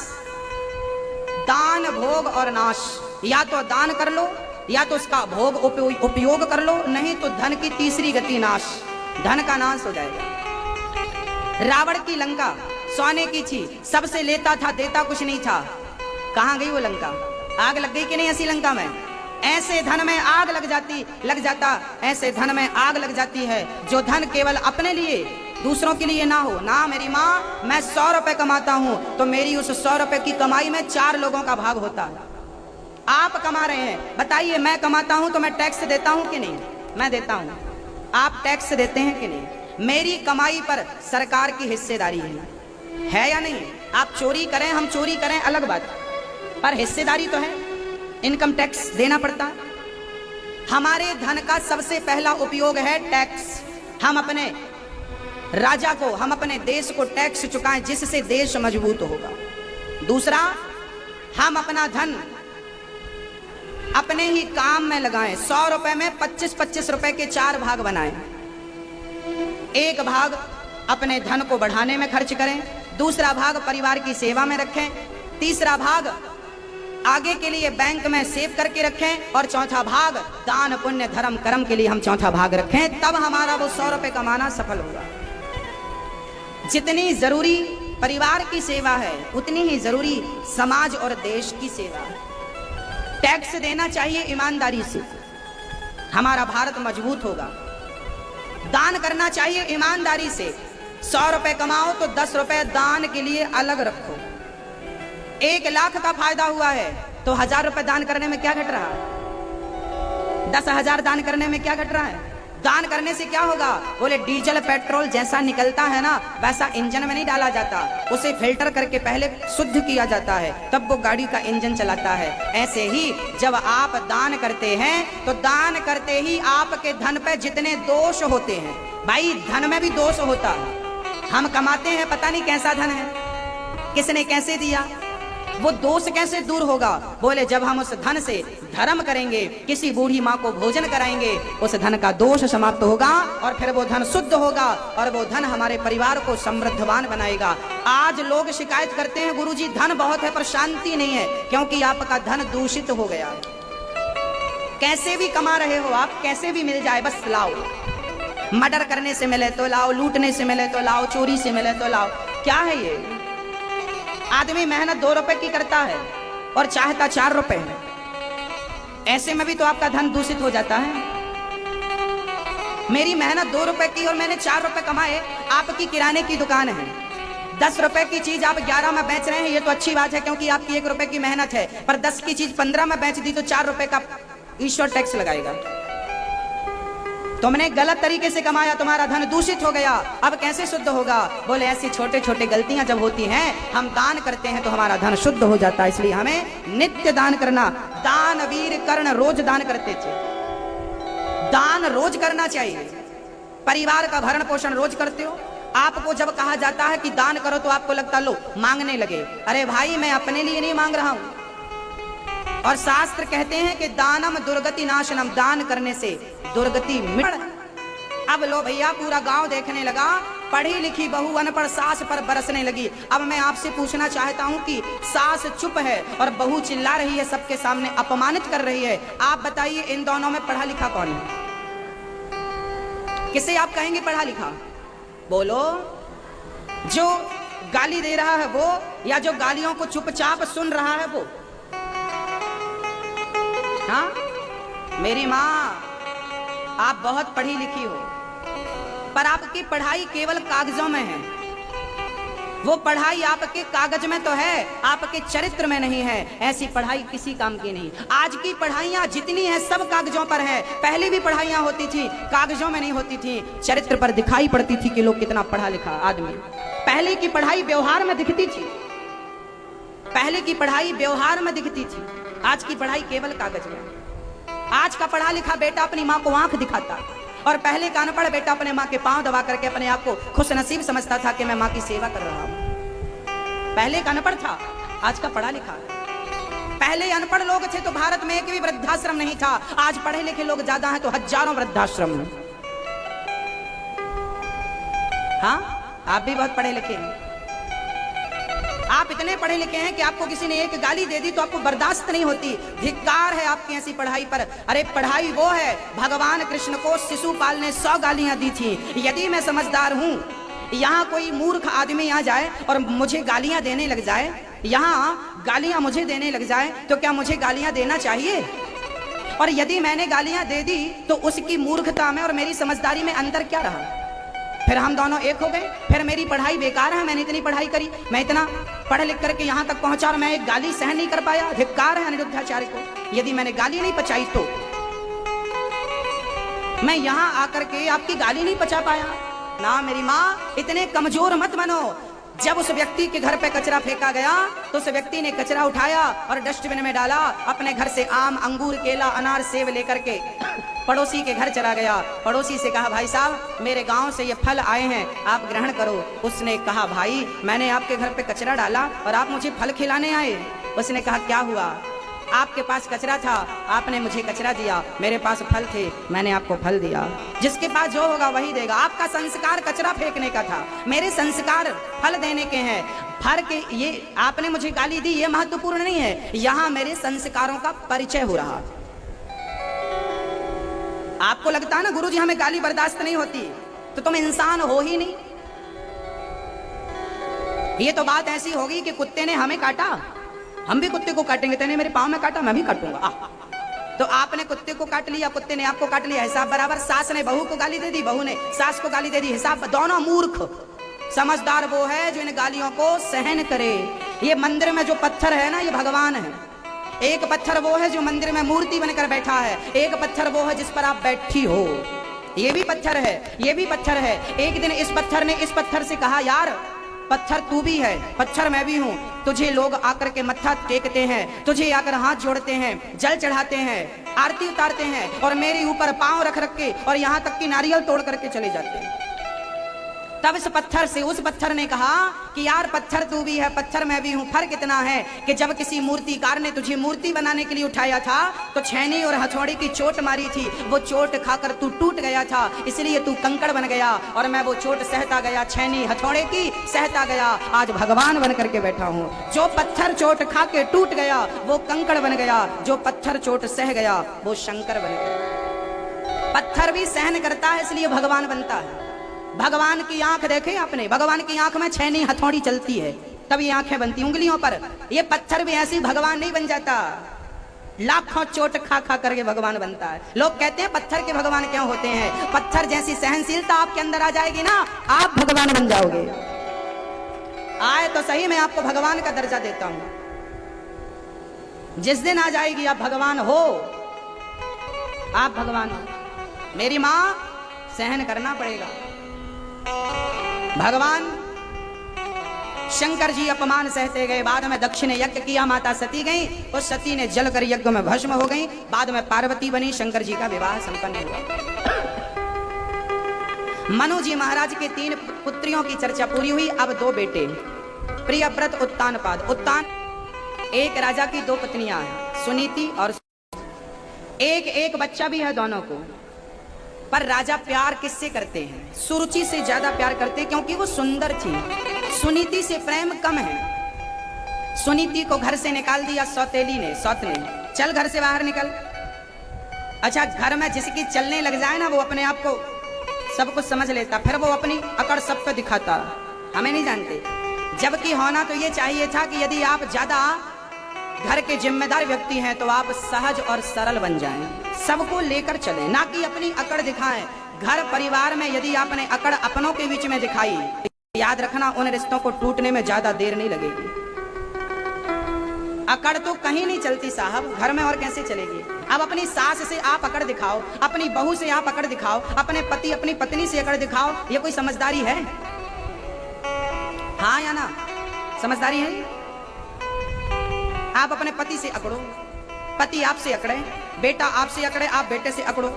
दान, भोग और नाश, या तो दान कर लो या तो उसका भोग उपयोग कर लो, नहीं तो धन की तीसरी गति नाश, धन का नाश हो जाएगा। रावण की लंका सोने की थी, सबसे लेता था, देता कुछ नहीं था। कहां गई वो लंका? आग लग गई कि नहीं ऐसी लंका में? ऐसे धन में आग लग जाता, ऐसे धन में आग लग जाती है जो धन केवल अपने लिए, दूसरों के लिए ना हो। ना मेरी माँ, मैं 100 रुपए कमाता हूं तो मेरी उस 100 रुपए की कमाई में 4 लोगों का भाग होता है। आप कमा रहे हैं, बताइए, मैं कमाता हूं तो मैं टैक्स देता हूं कि नहीं? मैं देता हूं। आप टैक्स देते हैं कि नहीं? मेरी कमाई पर सरकार की हिस्सेदारी है। है या नहीं? आप चोरी करें, हम चोरी करें, अलग बात, पर हिस्सेदारी तो है, इनकम टैक्स देना पड़ता है। हमारे धन का सबसे पहला उपयोग है टैक्स। हम अपने राजा को, हम अपने देश को टैक्स चुकाएं, जिससे देश मजबूत होगा। दूसरा, हम अपना धन अपने ही काम में लगाएं। 100 रुपए में 25-25 रुपए के 4 भाग बनाएं। एक भाग अपने धन को बढ़ाने में खर्च करें, दूसरा भाग परिवार की सेवा में रखें, तीसरा भाग आगे के लिए बैंक में सेव करके रखें, और चौथा भाग दान पुण्य धर्म कर्म के लिए हम चौथा भाग रखें। तब हमारा वो 100 रुपए कमाना सफल होगा। जितनी जरूरी परिवार की सेवा है, उतनी ही जरूरी समाज और देश की सेवा है। टैक्स देना चाहिए ईमानदारी से, हमारा भारत मजबूत होगा। दान करना चाहिए ईमानदारी से। 100 रुपए कमाओ तो 10 रुपए दान के लिए अलग रखो। 1 लाख का फायदा हुआ है तो 1000 रुपए दान करने में क्या घट रहा है? 10,000 दान करने में क्या घट रहा है? दान करने से क्या होगा? बोले डीजल पेट्रोल जैसा निकलता है ना, वैसा इंजन में नहीं डाला जाता, उसे फिल्टर करके पहले शुद्ध किया जाता है, तब वो गाड़ी का इंजन चलाता है। ऐसे ही जब आप दान करते हैं तो दान करते ही आपके धन पे जितने दोष होते हैं, भाई धन में भी दोष होता है। हम कमाते हैं, पता नहीं कैसा धन है, किसने कैसे दिया, वो दोष कैसे दूर होगा? बोले जब हम उस धन से धर्म करेंगे, किसी बूढ़ी माँ को भोजन कराएंगे, उस धन का दोष समाप्त होगा और फिर वो धन शुद्ध होगा और वो धन हमारे परिवार को समृद्धवान बनाएगा। आज लोग शिकायत करते हैं, गुरुजी धन बहुत है पर शांति नहीं है, क्योंकि आपका धन दूषित हो गया। कैसे भी कमा रहे हो आप, कैसे भी मिल जाए बस लाओ। मर्डर करने से मिले तो लाओ, लूटने से मिले तो लाओ, चोरी से मिले तो लाओ। क्या है ये? आदमी मेहनत 2 रुपए की करता है और चाहता 4 रुपए है, ऐसे में भी तो आपका धन दूषित हो जाता है। मेरी मेहनत 2 रुपए की और मैंने 4 रुपए कमाए। आपकी किराने की दुकान है, 10 रुपए की चीज आप 11 में बेच रहे हैं, ये तो अच्छी बात है क्योंकि आपकी 1 रुपए की मेहनत है, पर 10 की चीज 15 में बेच दी तो 4 रुपए का ईश्वर टैक्स लगाएगा। तुमने गलत तरीके से कमाया, तुम्हारा धन दूषित हो गया, अब कैसे शुद्ध होगा? बोले ऐसी छोटे छोटे गलतियां जब होती हैं, हम दान करते हैं तो हमारा धन शुद्ध हो जाता है। इसलिए हमें नित्य दान करना। दान वीर कर्ण रोज दान करते थे, दान रोज करना चाहिए। परिवार का भरण पोषण रोज करते हो। आपको जब कहा जाता है कि दान करो तो आपको लगता लो मांगने लगे। अरे भाई मैं अपने लिए नहीं मांग रहा हूं। और शास्त्र कहते हैं कि दानम दुर्गति नाशनम, दान करने से दुर्गति मिट। अब लो भैया पूरा गांव देखने लगा, पढ़ी लिखी बहू अनपढ़ सास पर बरसने लगी। अब मैं आपसे पूछना चाहता हूं कि सास चुप है और बहू चिल्ला रही है, सबके सामने अपमानित कर रही है। आप बताइए इन दोनों में पढ़ा लिखा कौन है? किसे आप कहेंगे पढ़ा लिखा? बोलो। जो गाली दे रहा है वो, या जो गालियों को चुपचाप सुन रहा है वो? हाँ मेरी माँ, आप बहुत पढ़ी लिखी हो, पर आपकी पढ़ाई केवल कागजों में है। वो पढ़ाई आपके कागज में तो है, आपके चरित्र में नहीं है। ऐसी पढ़ाई किसी काम की नहीं। आज की पढ़ाइयाँ जितनी हैं सब कागजों पर है। पहले भी पढ़ाइयाँ होती थी, कागजों में नहीं होती थी, चरित्र पर दिखाई पड़ती थी कि लोग कितना पढ़ा लिखा आदमी। पहले की पढ़ाई व्यवहार में दिखती थी, पहले की पढ़ाई व्यवहार में दिखती थी, आज की पढ़ाई केवल कागज में। आज का पढ़ा लिखा बेटा अपनी माँ को आंख दिखाता, और पहले का अनपढ़ बेटा अपने माँ के पांव दबा करके अपने आप को खुश नसीब समझता था कि मैं माँ की सेवा कर रहा हूँ। पहले का अनपढ़ था, आज का पढ़ा लिखा। पहले अनपढ़ लोग थे तो भारत में एक भी वृद्धाश्रम नहीं था, आज पढ़े लिखे लोग ज्यादा हैं तो हजारों वृद्धाश्रम हैं। हाँ आप भी बहुत पढ़े लिखे हैं। आप इतने पढ़े लिखे हैं कि आपको किसी ने एक गाली दे दी तो आपको बर्दाश्त नहीं होती। धिक्कार है आपकी ऐसी पढ़ाई पर। अरे पढ़ाई वो है, भगवान कृष्ण को शिशुपाल ने 100 गालियां दी थी। यदि मैं समझदार हूं, यहाँ कोई मूर्ख आदमी आ जाए और मुझे गालियां देने लग जाए, यहाँ गालियां मुझे देने लग जाए, तो क्या मुझे गालियां देना चाहिए? और यदि मैंने गालियां दे दी तो उसकी मूर्खता में और मेरी समझदारी में अंतर क्या रहा? फिर हम दोनों एक हो गए, फिर मेरी पढ़ाई बेकार है। मैंने इतनी पढ़ाई करी, मैं इतना पढ़ लिख करके यहाँ तक पहुंचा और मैं एक गाली सहन नहीं कर पाया। धिक्कार है अनिरुद्धाचार्य को। यदि मैंने गाली नहीं पचाई तो मैं यहाँ आकर के आपकी गाली नहीं पचा पाया ना। मेरी माँ इतने कमजोर मत बनो। जब उस व्यक्ति के घर पे कचरा फेंका गया तो उस व्यक्ति ने कचरा उठाया और डस्टबिन में डाला, अपने घर से आम, अंगूर, केला, अनार, सेब लेकर के पड़ोसी के घर चला गया। पड़ोसी से कहा, भाई साहब मेरे गांव से ये फल आए हैं, आप ग्रहण करो। उसने कहा, भाई मैंने आपके घर पे कचरा डाला और आप मुझे फल खिलाने आए। उसने कहा, क्या हुआ? आपके पास कचरा था, आपने मुझे कचरा दिया, मेरे पास फल थे, मैंने आपको फल दिया। जिसके पास जो होगा वही देगा। आपका संस्कार कचरा फेंकने का था, मेरे संस्कार फल देने के हैं। फर्क ये आपने मुझे गाली दी, ये महत्वपूर्ण नहीं है, यहां मेरे संस्कारों का परिचय हो रहा। आपको लगता है ना गुरुजी हमें गाली बर्दाश्त नहीं होती, तो तुम इंसान हो ही नहीं। ये तो बात ऐसी होगी कि कुत्ते ने हमें काटा, हम भी कुत्ते को काटेंगे। तेने मेरे पाँव में काटा, मैं भी काटूंगा। तो आपने कुत्ते को काट लिया, कुत्ते ने आपको काट लिया, हिसाब बराबर। सास ने बहू को गाली दे दी, बहू ने सास को गाली दे दी, हिसाब। दोनों मूर्ख। समझदार वो है जो इन गालियों को सहन करे। ये मंदिर में जो पत्थर है ना, ये भगवान है। एक पत्थर वो है जो मंदिर में मूर्ति बनकर बैठा है, एक पत्थर वो है जिस पर आप बैठी हो। ये भी पत्थर है, ये भी पत्थर है। एक दिन इस पत्थर ने इस पत्थर से कहा, यार पत्थर तू भी है, पत्थर मैं भी हूँ। तुझे लोग आकर के मत्था टेकते हैं, तुझे आकर हाथ जोड़ते हैं, जल चढ़ाते हैं, आरती उतारते हैं, और मेरे ऊपर पांव रख रख के और यहाँ तक कि नारियल तोड़ करके चले जाते हैं। तब इस पत्थर से उस पत्थर ने कहा कि यार पत्थर तू भी है, पत्थर मैं भी हूं। फर्क इतना है कि जब किसी मूर्तिकार ने तुझे मूर्ति बनाने के लिए उठाया था तो छेनी और हथौड़ी की चोट मारी थी, वो चोट खाकर तू टूट गया था, इसलिए तू कंकड़ बन गया, और मैं वो चोट सहता गया, छेनी हथौड़े की सहता गया, आज भगवान बन करके बैठा हूं। जो पत्थर चोट खा के टूट गया वो कंकड़ बन गया, जो पत्थर चोट सह गया वो शंकर बन गया। पत्थर भी सहन करता है इसलिए भगवान बनता है। भगवान की आंख देखे आपने, भगवान की आंख में छेनी हथौड़ी चलती है तभी आंखें बनती उंगलियों पर। ये पत्थर भी ऐसी भगवान नहीं बन जाता, लाखों चोट खा खा करके भगवान बनता है। लोग कहते हैं पत्थर के भगवान क्यों होते हैं? पत्थर जैसी सहनशीलता आपके अंदर आ जाएगी ना, आप भगवान बन जाओगे। आए तो सही, मैं आपको भगवान का दर्जा देता हूं। जिस दिन आ जाएगी आप भगवान हो, आप भगवान हो। मेरी मां सहन करना पड़ेगा। भगवान शंकर जी अपमान सहते गए, बाद में दक्ष ने यज्ञ किया, माता सती गई, उस सती ने जलकर यज्ञ में भस्म हो गई, बाद में पार्वती बनी, शंकर जी का विवाह संपन्न हुआ। मनु जी महाराज के 3 पुत्रियों की चर्चा पूरी हुई। अब 2 बेटे, प्रियव्रत, उत्तानपाद। उत्तान एक राजा की 2 पत्नियां हैं, सुनीति और एक बच्चा भी है दोनों को। पर राजा प्यार किससे करते हैं? सुरुचि से ज्यादा प्यार करते हैं, क्योंकि वो सुंदर थी। सुनीति से प्रेम कम है। सुनीति को घर से निकाल दिया सौतेली ने, सौत ने, चल घर से बाहर निकल। अच्छा, घर में जिसकी चलने लग जाए ना, वो अपने आप को सब कुछ समझ लेता, फिर वो अपनी अकड़ सब पे दिखाता, हमें नहीं जानते। जबकि होना तो ये चाहिए था कि यदि आप ज्यादा घर के जिम्मेदार व्यक्ति हैं तो आप सहज और सरल बन जाएं, सबको लेकर चलें, ना कि अपनी अकड़ दिखाएं। घर परिवार में यदि आपने अकड़ अपनों के बीच में दिखाई, याद रखना उन रिश्तों को टूटने में ज्यादा देर नहीं लगेगी। अकड़ तो कहीं नहीं चलती साहब, घर में और कैसे चलेगी? अब अपनी सास से आप अकड़ दिखाओ, अपनी बहू से आप अकड़ दिखाओ, अपने पति अपनी पत्नी से अकड़ दिखाओ, ये कोई समझदारी है? हाँ या ना? समझदारी है? आप अपने पति से अकड़ो, पति आपसे अकड़े, बेटा आपसे अकड़े, आप बेटे से अकड़ो।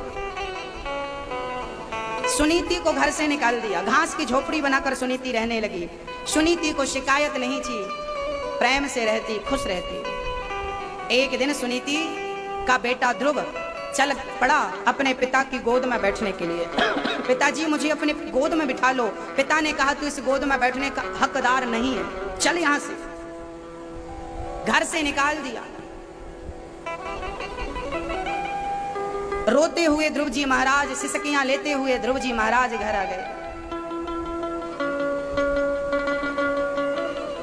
सुनीति को घर से निकाल दिया, घास की झोपड़ी बनाकर सुनीति रहने लगी। सुनीति को शिकायत नहीं थी, प्रेम से रहती, खुश रहती। एक दिन सुनीति का बेटा ध्रुव चल पड़ा अपने पिता की गोद में बैठने के लिए। पिताजी मुझे अपने गोद में बिठा लो। पिता ने कहा तू इस गोद में बैठने का हकदार नहीं है, चल यहां से। घर से निकाल दिया। रोते हुए ध्रुव जी महाराज, सिसकियां लेते हुए ध्रुव जी महाराज घर आ गए।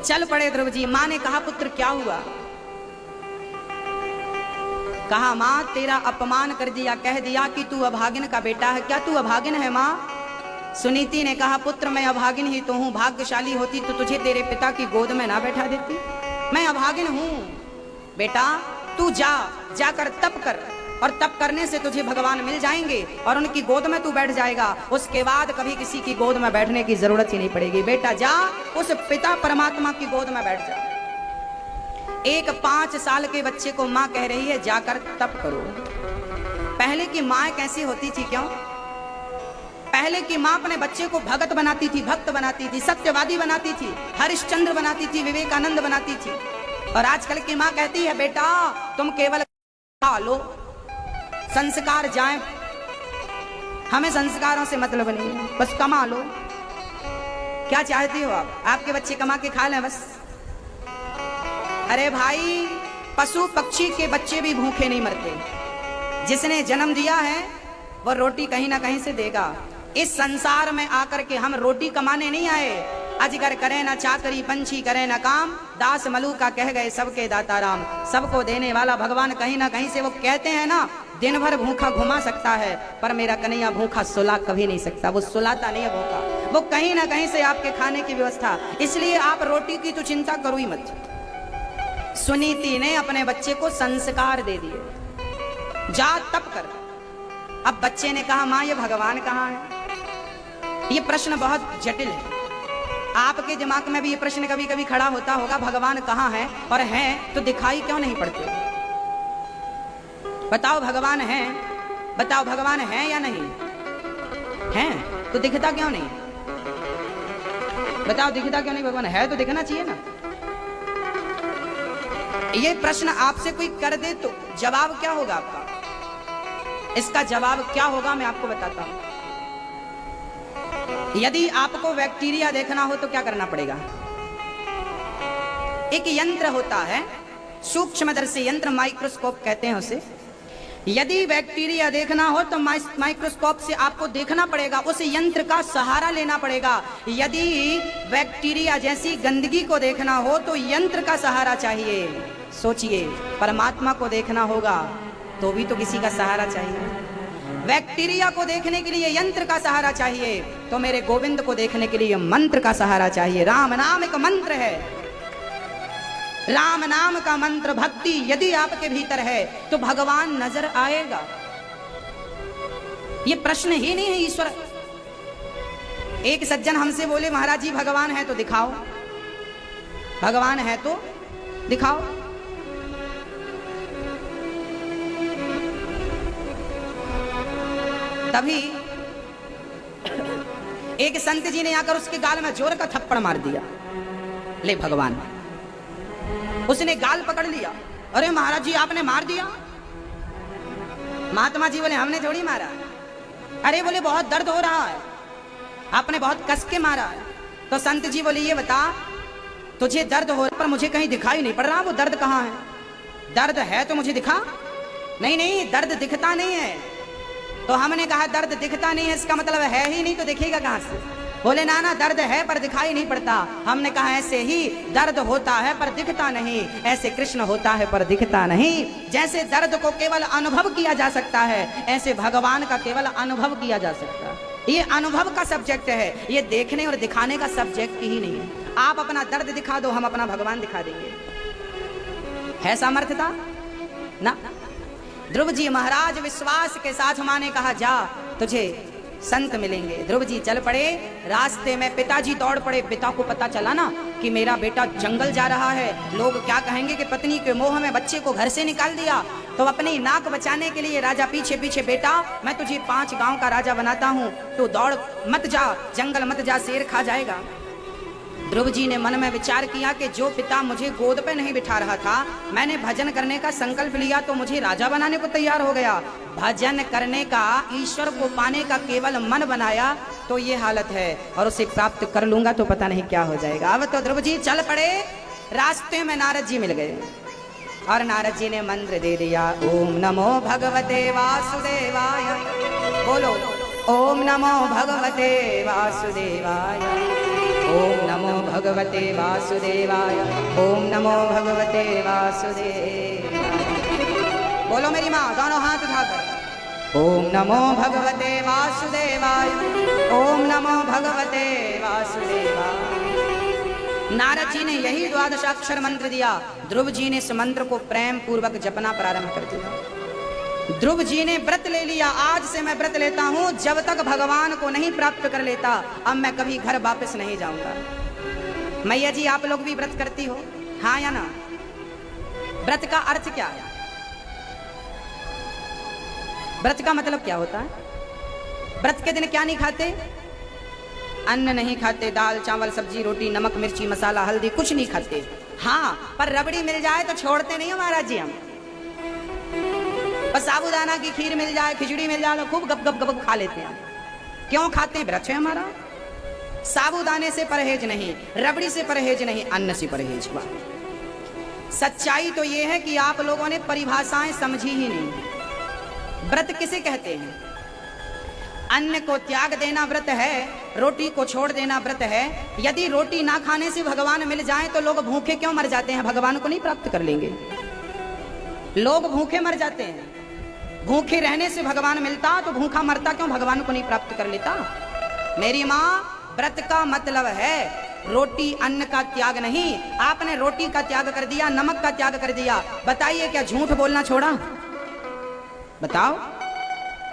चल पड़े ध्रुव जी। मां ने कहा पुत्र क्या हुआ? कहा मां तेरा अपमान कर दिया, कह दिया कि तू अभागिन का बेटा है। क्या तू अभागिन है मां? सुनीति ने कहा पुत्र मैं अभागिन ही तो हूं, भाग्यशाली होती तो तुझे तेरे पिता की गोद में ना बैठा देती। मैं अभागिन हूं। बेटा तू जाकर तप कर, और तप करने से तुझे भगवान मिल जाएंगे और उनकी गोद में तू बैठ जाएगा। उसके बाद कभी किसी की गोद में बैठने की जरूरत ही नहीं पड़ेगी। बेटा जा उस पिता परमात्मा की गोद में बैठ जा। एक 5 साल के बच्चे को माँ कह रही है जाकर तप करो। पहले की माँ कैसी होती थी क्यों? पहले की माँ अपने बच्चे को भगत बनाती थी, भक्त बनाती थी, सत्यवादी बनाती थी, हरिश्चंद्र बनाती थी, विवेकानंद बनाती थी। और आजकल की माँ कहती है बेटा तुम केवल खा लो, संस्कार जाए, हमें संस्कारों से मतलब नहीं है, बस कमा लो। क्या चाहती हो आप? आपके बच्चे कमा के खा लें बस? अरे भाई, पशु पक्षी के बच्चे भी भूखे नहीं मरते। जिसने जन्म दिया है वह रोटी कहीं ना कहीं से देगा। इस संसार में आकर के हम रोटी कमाने नहीं आए। अजगर करे ना चाकरी, पंछी करे ना काम, दास मलूका कह गए सबके दाता राम। सबको देने वाला भगवान कहीं ना कहीं से, वो कहते हैं ना, दिन भर भूखा घुमा सकता है पर मेरा कन्हैया भूखा सुला कभी नहीं सकता। वो सुलाता नहीं है भूखा, वो कहीं ना कहीं से आपके खाने की व्यवस्था। इसलिए आप रोटी की तो चिंता करो ही मत। सुनीति ने अपने बच्चे को संस्कार दे दिए, जा तप कर। अब बच्चे ने कहा माँ ये भगवान कहाँ है? ये प्रश्न बहुत जटिल है। आपके दिमाग में भी ये प्रश्न कभी कभी खड़ा होता होगा, भगवान कहाँ है? और हैं तो दिखाई क्यों नहीं पड़ते? बताओ भगवान है, बताओ भगवान है या नहीं है? तो दिखता क्यों नहीं? बताओ दिखता क्यों नहीं? भगवान है तो दिखना चाहिए ना। ये प्रश्न आपसे कोई कर दे तो जवाब क्या होगा आपका? इसका जवाब क्या होगा मैं आपको बताता हूं। यदि आपको बैक्टीरिया देखना हो तो क्या करना पड़ेगा? एक यंत्र होता है, सूक्ष्मदर्शी यंत्र, माइक्रोस्कोप कहते हैं उसे। यदि बैक्टीरिया देखना हो तो माइक्रोस्कोप से आपको देखना पड़ेगा, उस यंत्र का सहारा लेना पड़ेगा। यदि बैक्टीरिया जैसी गंदगी को देखना हो तो यंत्र का सहारा चाहिए। सोचिए, परमात्मा को देखना होगा तो भी तो किसी का सहारा चाहिए। बैक्टीरिया को देखने के लिए यंत्र का सहारा चाहिए, तो मेरे गोविंद को देखने के लिए मंत्र का सहारा चाहिए। राम नाम एक मंत्र है, राम नाम का मंत्र भक्ति यदि आपके भीतर है तो भगवान नजर आएगा। ये प्रश्न ही नहीं है ईश्वर। एक सज्जन हमसे बोले महाराज जी भगवान है तो दिखाओ, भगवान है तो दिखाओ। तभी एक संत जी ने आकर उसके गाल में जोर का थप्पड़ मार दिया। ले भगवान, उसने गाल पकड़ लिया। अरे महाराज जी आपने मार दिया? महात्मा जी बोले हमने थोड़ी मारा। अरे बोले बहुत दर्द हो रहा है, आपने बहुत कस के मारा है। तो संत जी बोले ये बता, तुझे दर्द हो रहा पर मुझे कहीं दिखाई नहीं पड़ रहा, वो दर्द कहाँ है? दर्द है तो मुझे दिखा। नहीं नहीं, दर्द दिखता नहीं है। तो हमने कहा दर्द दिखता नहीं है, इसका मतलब है ही नहीं, तो दिखेगा कहां से? बोले ना ना, दर्द है पर दिखाई नहीं पड़ता। हमने कहा ऐसे ही दर्द होता है पर दिखता नहीं, ऐसे कृष्ण होता है पर दिखता नहीं। जैसे दर्द को केवल अनुभव किया जा सकता है, ऐसे भगवान का केवल अनुभव किया जा सकता है। ये अनुभव का सब्जेक्ट है, ये देखने और दिखाने का सब्जेक्ट ही नहीं है। आप अपना दर्द दिखा दो, हम अपना भगवान दिखा देंगे। है सामर्थ्यता ना? ध्रुव जी महाराज विश्वास के साथ माँ ने कहा जा तुझे संत मिलेंगे। ध्रुव जी चल पड़े। रास्ते में पिताजी दौड़ पड़े। पिता को पता चला ना कि मेरा बेटा जंगल जा रहा है, लोग क्या कहेंगे कि पत्नी के मोह में बच्चे को घर से निकाल दिया। तो अपनी नाक बचाने के लिए राजा पीछे पीछे, बेटा मैं तुझे 5 गांव का राजा बनाता हूँ, तो दौड़ मत जा, जंगल मत जा, शेर खा जाएगा। ध्रुव जी ने मन में विचार किया कि जो पिता मुझे गोद पे नहीं बिठा रहा था, मैंने भजन करने का संकल्प लिया तो मुझे राजा बनाने को तैयार हो गया। भजन करने का, ईश्वर को पाने का केवल मन बनाया तो ये हालत है, और उसे प्राप्त कर लूंगा तो पता नहीं क्या हो जाएगा। अब तो ध्रुव जी चल पड़े। रास्ते में नारद जी मिल गए और नारद जी ने मंत्र दे दिया, ओम नमो भगवते वासुदेवाय। बोलो ओम नमो भगवते वासुदेवाय, ओम नमो भगवते वासुदेवाय, ओम नमो भगवते वासुदेवाय। बोलो मेरी माँ, दोनों हाथ उठाकर ओम नमो भगवते वासुदेवाय, ओम नमो भगवते वासुदेवाय। नारद जी ने यही 12 अक्षर मंत्र दिया। ध्रुव जी ने इस मंत्र को प्रेम पूर्वक जपना प्रारंभ कर दिया। ध्रुव जी ने व्रत ले लिया, आज से मैं व्रत लेता हूं, जब तक भगवान को नहीं प्राप्त कर लेता अब मैं कभी घर वापस नहीं जाऊंगा। मैया जी आप लोग भी व्रत करती हो, हाँ या ना? व्रत का अर्थ क्या है? व्रत का मतलब क्या होता है? व्रत के दिन क्या नहीं खाते? अन्न नहीं खाते, दाल चावल सब्जी रोटी नमक मिर्ची मसाला हल्दी कुछ नहीं खाते। हाँ, पर रबड़ी मिल जाए तो छोड़ते नहीं हो महाराज जी हम। बस साबूदाना की खीर मिल जाए, खिचड़ी मिल जाए तो खूब गप गप गप खा लेते हैं। क्यों खाते हैं? व्रत है हमारा। साबूदाने से परहेज नहीं, रबड़ी से परहेज नहीं, अन्न से परहेज हुआ। सच्चाई तो यह है कि आप लोगों ने परिभाषाएं समझी ही नहीं। व्रत किसे कहते हैं? अन्न को त्याग देना व्रत है, रोटी को छोड़ देना व्रत है। यदि रोटी ना खाने से भगवान मिल जाए तो लोग भूखे क्यों मर जाते हैं? भगवान को नहीं प्राप्त कर लेंगे। लोग भूखे मर जाते हैं, भूखे रहने से भगवान मिलता तो भूखा मरता क्यों? भगवान को नहीं प्राप्त कर लेता। मेरी माँ, व्रत का मतलब है रोटी अन्न का त्याग नहीं। आपने रोटी का त्याग कर दिया, नमक का त्याग कर दिया, बताइए क्या झूठ बोलना छोड़ा? बताओ,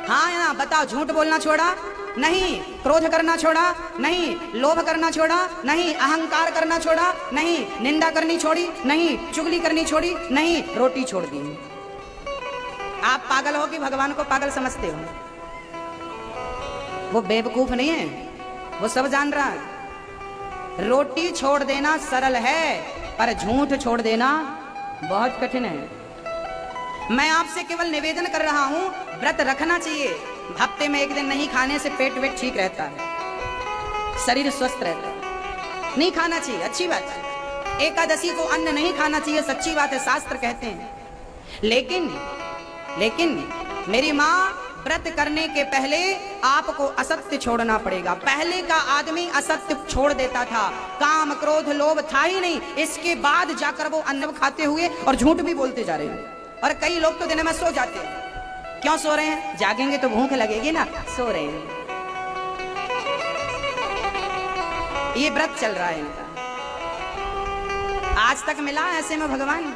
हाँ या ना? बताओ, झूठ बोलना छोड़ा? नहीं। क्रोध करना छोड़ा? नहीं। लोभ करना छोड़ा? नहीं। अहंकार करना छोड़ा? नहीं। निंदा करनी छोड़ी? नहीं। चुगली करनी छोड़ी? नहीं। रोटी छोड़ दी। आप पागल हो कि भगवान को पागल समझते हो? वो बेवकूफ नहीं है, वो सब जान रहा है। रोटी छोड़ देना सरल है, पर झूठ छोड़ देना बहुत कठिन है। मैं आपसे केवल निवेदन कर रहा हूं, व्रत रखना चाहिए। हफ्ते में एक दिन नहीं खाने से पेट वेट ठीक रहता है, शरीर स्वस्थ रहता है। नहीं खाना चाहिए, अच्छी बात है। एकादशी को अन्न नहीं खाना चाहिए, सच्ची बात है, शास्त्र कहते हैं। लेकिन मेरी माँ, व्रत करने के पहले आपको असत्य छोड़ना पड़ेगा। पहले का आदमी असत्य छोड़ देता था, काम क्रोध लोभ था ही नहीं। इसके बाद जाकर वो अन्न खाते हुए और झूठ भी बोलते जा रहे हैं। और कई लोग तो दिन में सो जाते हैं। क्यों सो रहे हैं? जागेंगे तो भूख लगेगी ना, सो रहे हैं। ये व्रत चल रहा है इनका, आज तक मिला ऐसे में भगवान।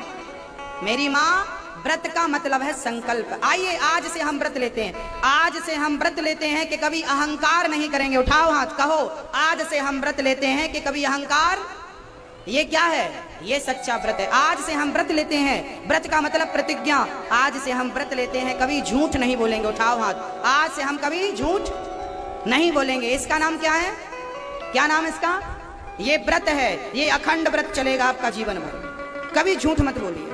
मेरी माँ, व्रत का मतलब है संकल्प। आइए आज से हम व्रत लेते हैं, आज से हम व्रत लेते हैं कि कभी अहंकार नहीं करेंगे। उठाओ हाथ, कहो आज से हम व्रत लेते हैं कि कभी अहंकार। ये क्या है? ये सच्चा व्रत है। आज से हम व्रत लेते हैं, व्रत का मतलब प्रतिज्ञा। आज से हम व्रत लेते हैं, कभी झूठ नहीं बोलेंगे। उठाओ हाथ, आज से हम कभी झूठ नहीं बोलेंगे। इसका नाम क्या है? क्या नाम इसका? ये व्रत है, ये अखंड व्रत चलेगा आपका जीवन भर। कभी झूठ मत बोलिए।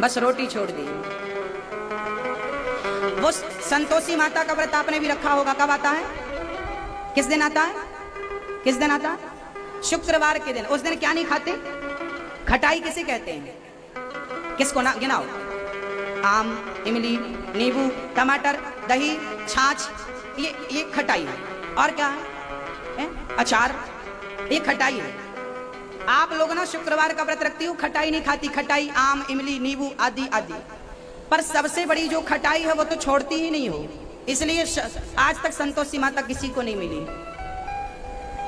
बस रोटी छोड़ दी। वो संतोषी माता का व्रत आपने भी रखा होगा। कब आता है? किस दिन आता है? किस दिन आता है? शुक्रवार के दिन। उस दिन क्या नहीं खाते? खटाई किसे कहते हैं? किसको ना गिनाओ? आम, इमली, नींबू, टमाटर, दही, छाछ, ये खटाई है। और क्या है? अचार, ये खटाई है। आप लोग ना शुक्रवार का व्रत रखती हो, खटाई नहीं खाती। खटाई, आम, इमली, नींबू आदि आदि। पर सबसे बड़ी जो खटाई है वो तो छोड़ती ही नहीं हो। इसलिए आज तक संतोषी माता किसी को नहीं मिली।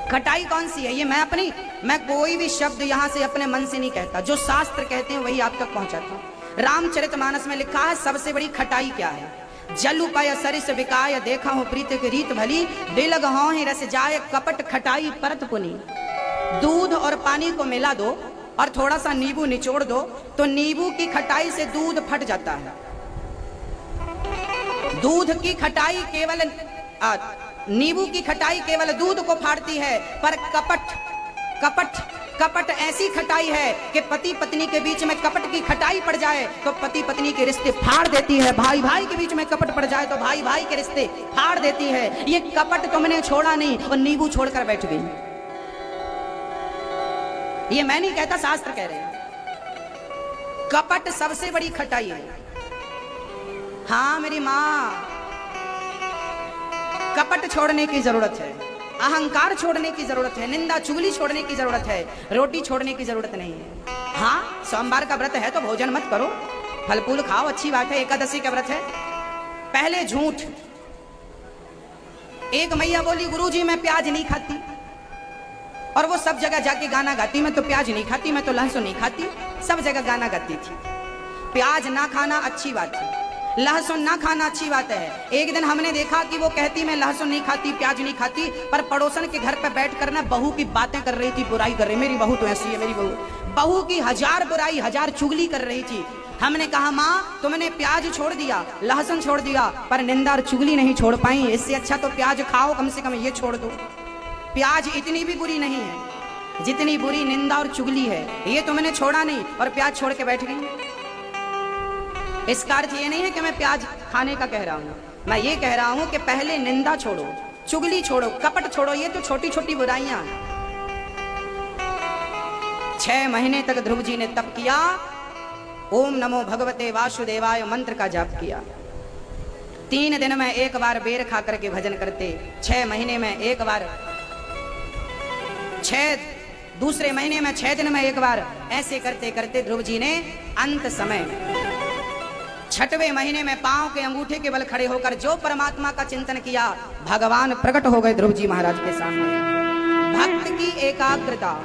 खटाई कौन सी है? ये मैं कोई भी शब्द यहाँ से अपने मन से नहीं कहता, जो शास्त्र कहते हैं वही आप तक पहुंचाता हूँ। रामचरितमानस में लिखा है सबसे बड़ी खटाई क्या है? जल उपाय सरिस विकाय, देखा हूँ प्रीत की रीत भली, बेलग हो ही रस जाय, कपट खटाई परत पुनी। दूध और पानी को मिला दो और थोड़ा सा नींबू निचोड़ दो तो नींबू की खटाई से दूध फट जाता है। दूध की खटाई केवल नींबू की खटाई केवल दूध को फाड़ती है, पर कपट ऐसी खटाई है कि पति पत्नी के बीच में कपट की खटाई पड़ जाए तो पति पत्नी के रिश्ते फाड़ देती है। भाई भाई के बीच में कपट पड़ जाए तो भाई भाई के रिश्ते फाड़ देती है। ये कपट तुमने छोड़ा नहीं और नींबू छोड़कर बैठ गई। ये मैं नहीं कहता, शास्त्र कह रहे हैं। कपट सबसे बड़ी खटाई है। हाँ मेरी माँ, कपट छोड़ने की जरूरत है, अहंकार छोड़ने की जरूरत है, निंदा चुगली छोड़ने की जरूरत है, रोटी छोड़ने की जरूरत नहीं है। हाँ, सोमवार का व्रत है तो भोजन मत करो, फल फूल खाओ, अच्छी बात है। एकादशी का व्रत है। पहले झूठ। एक मैया बोली गुरुजी मैं प्याज नहीं खाती, और वो सब जगह जाके गाना गाती, मैं तो प्याज नहीं खाती, मैं तो लहसुन नहीं खाती, सब जगह गाना गाती थी। प्याज ना खाना अच्छी बात है, लहसुन ना खाना अच्छी बात है। एक दिन हमने देखा कि वो कहती मैं लहसुन नहीं खाती, प्याज नहीं खाती, पर पड़ोसन के घर पे बैठ कर ना बहू की बातें कर रही थी, बुराई कर रही, मेरी बहू तो ऐसी है, मेरी बहू की हजार बुराई, हजार चुगली कर रही थी। हमने कहा माँ तुमने प्याज छोड़ दिया, लहसुन छोड़ दिया, पर निंदा और चुगली नहीं छोड़ पाई, इससे अच्छा तो प्याज खाओ, कम से कम ये छोड़ दो। प्याज इतनी भी बुरी नहीं है जितनी बुरी निंदा और चुगली है। ये तुमने छोड़ा नहीं और प्याज छोड़ के बैठ गई। इसका अर्थ ये नहीं है कि मैं प्याज खाने का कह रहा हूं, मैं ये कह रहा हूं कि पहले निंदा छोड़ो, चुगली छोड़ो, कपट छोड़ो, ये तो छोटी छोटी बुराइयां। 6 महीने तक ध्रुव जी ने तप किया, ओम नमो भगवते वासुदेवाय मंत्र का जाप किया। 3 दिन में एक बार बेर खा करके भजन करते, 6 महीने में एक बार, दूसरे महीने में 6 दिन में एक बार, ऐसे करते करते ध्रुव जी ने अंत समय 6वें महीने में पांव के अंगूठे के बल खड़े होकर जो परमात्मा का चिंतन किया, भगवान प्रकट हो गए ध्रुव जी महाराज के सामने। भक्त की एकाग्रता,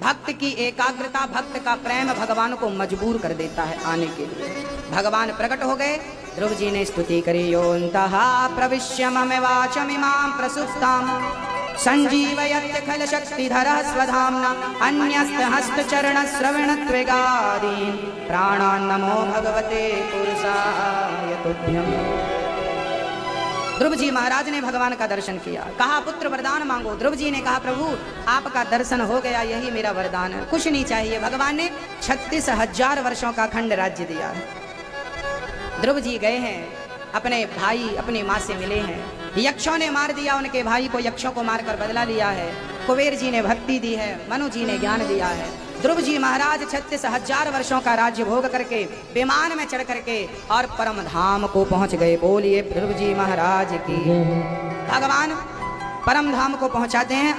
भक्त की एकाग्रता, भक्त का प्रेम भगवान को मजबूर कर देता है आने के लिए। भगवान प्रकट हो गए, ध्रुव जी ने स्तुति करी, योऽन्तः प्रविश्य मम वाचमिमां प्रसुप्तां संजीवयत्य खल शक्तिधरः स्वधाम्ना अन्यस्तहस्तचरणश्रवणत्वेगादीन् प्राणान् नमो भगवते पुरुषाय तुभ्यम्। ध्रुव जी महाराज ने भगवान का दर्शन किया, कहा पुत्र वरदान मांगो। ध्रुव जी ने कहा प्रभु आपका दर्शन हो गया, यही मेरा वरदान है, कुछ नहीं चाहिए। भगवान ने 36,000 वर्षों का खंड राज्य दिया। ध्रुव जी गए हैं, अपने भाई अपनी माँ से मिले हैं, यक्षों ने मार दिया उनके भाई को, यक्षों को मारकर बदला लिया है। कुबेर जी ने भक्ति दी है, मनु जी ने ज्ञान दिया है। ध्रुव जी महाराज 36,000 वर्षों का राज्य भोग करके विमान में चढ़ करके और परम धाम को पहुंच गए। बोलिए ध्रुव जी महाराज की। भगवान परम धाम को पहुंचाते हैं।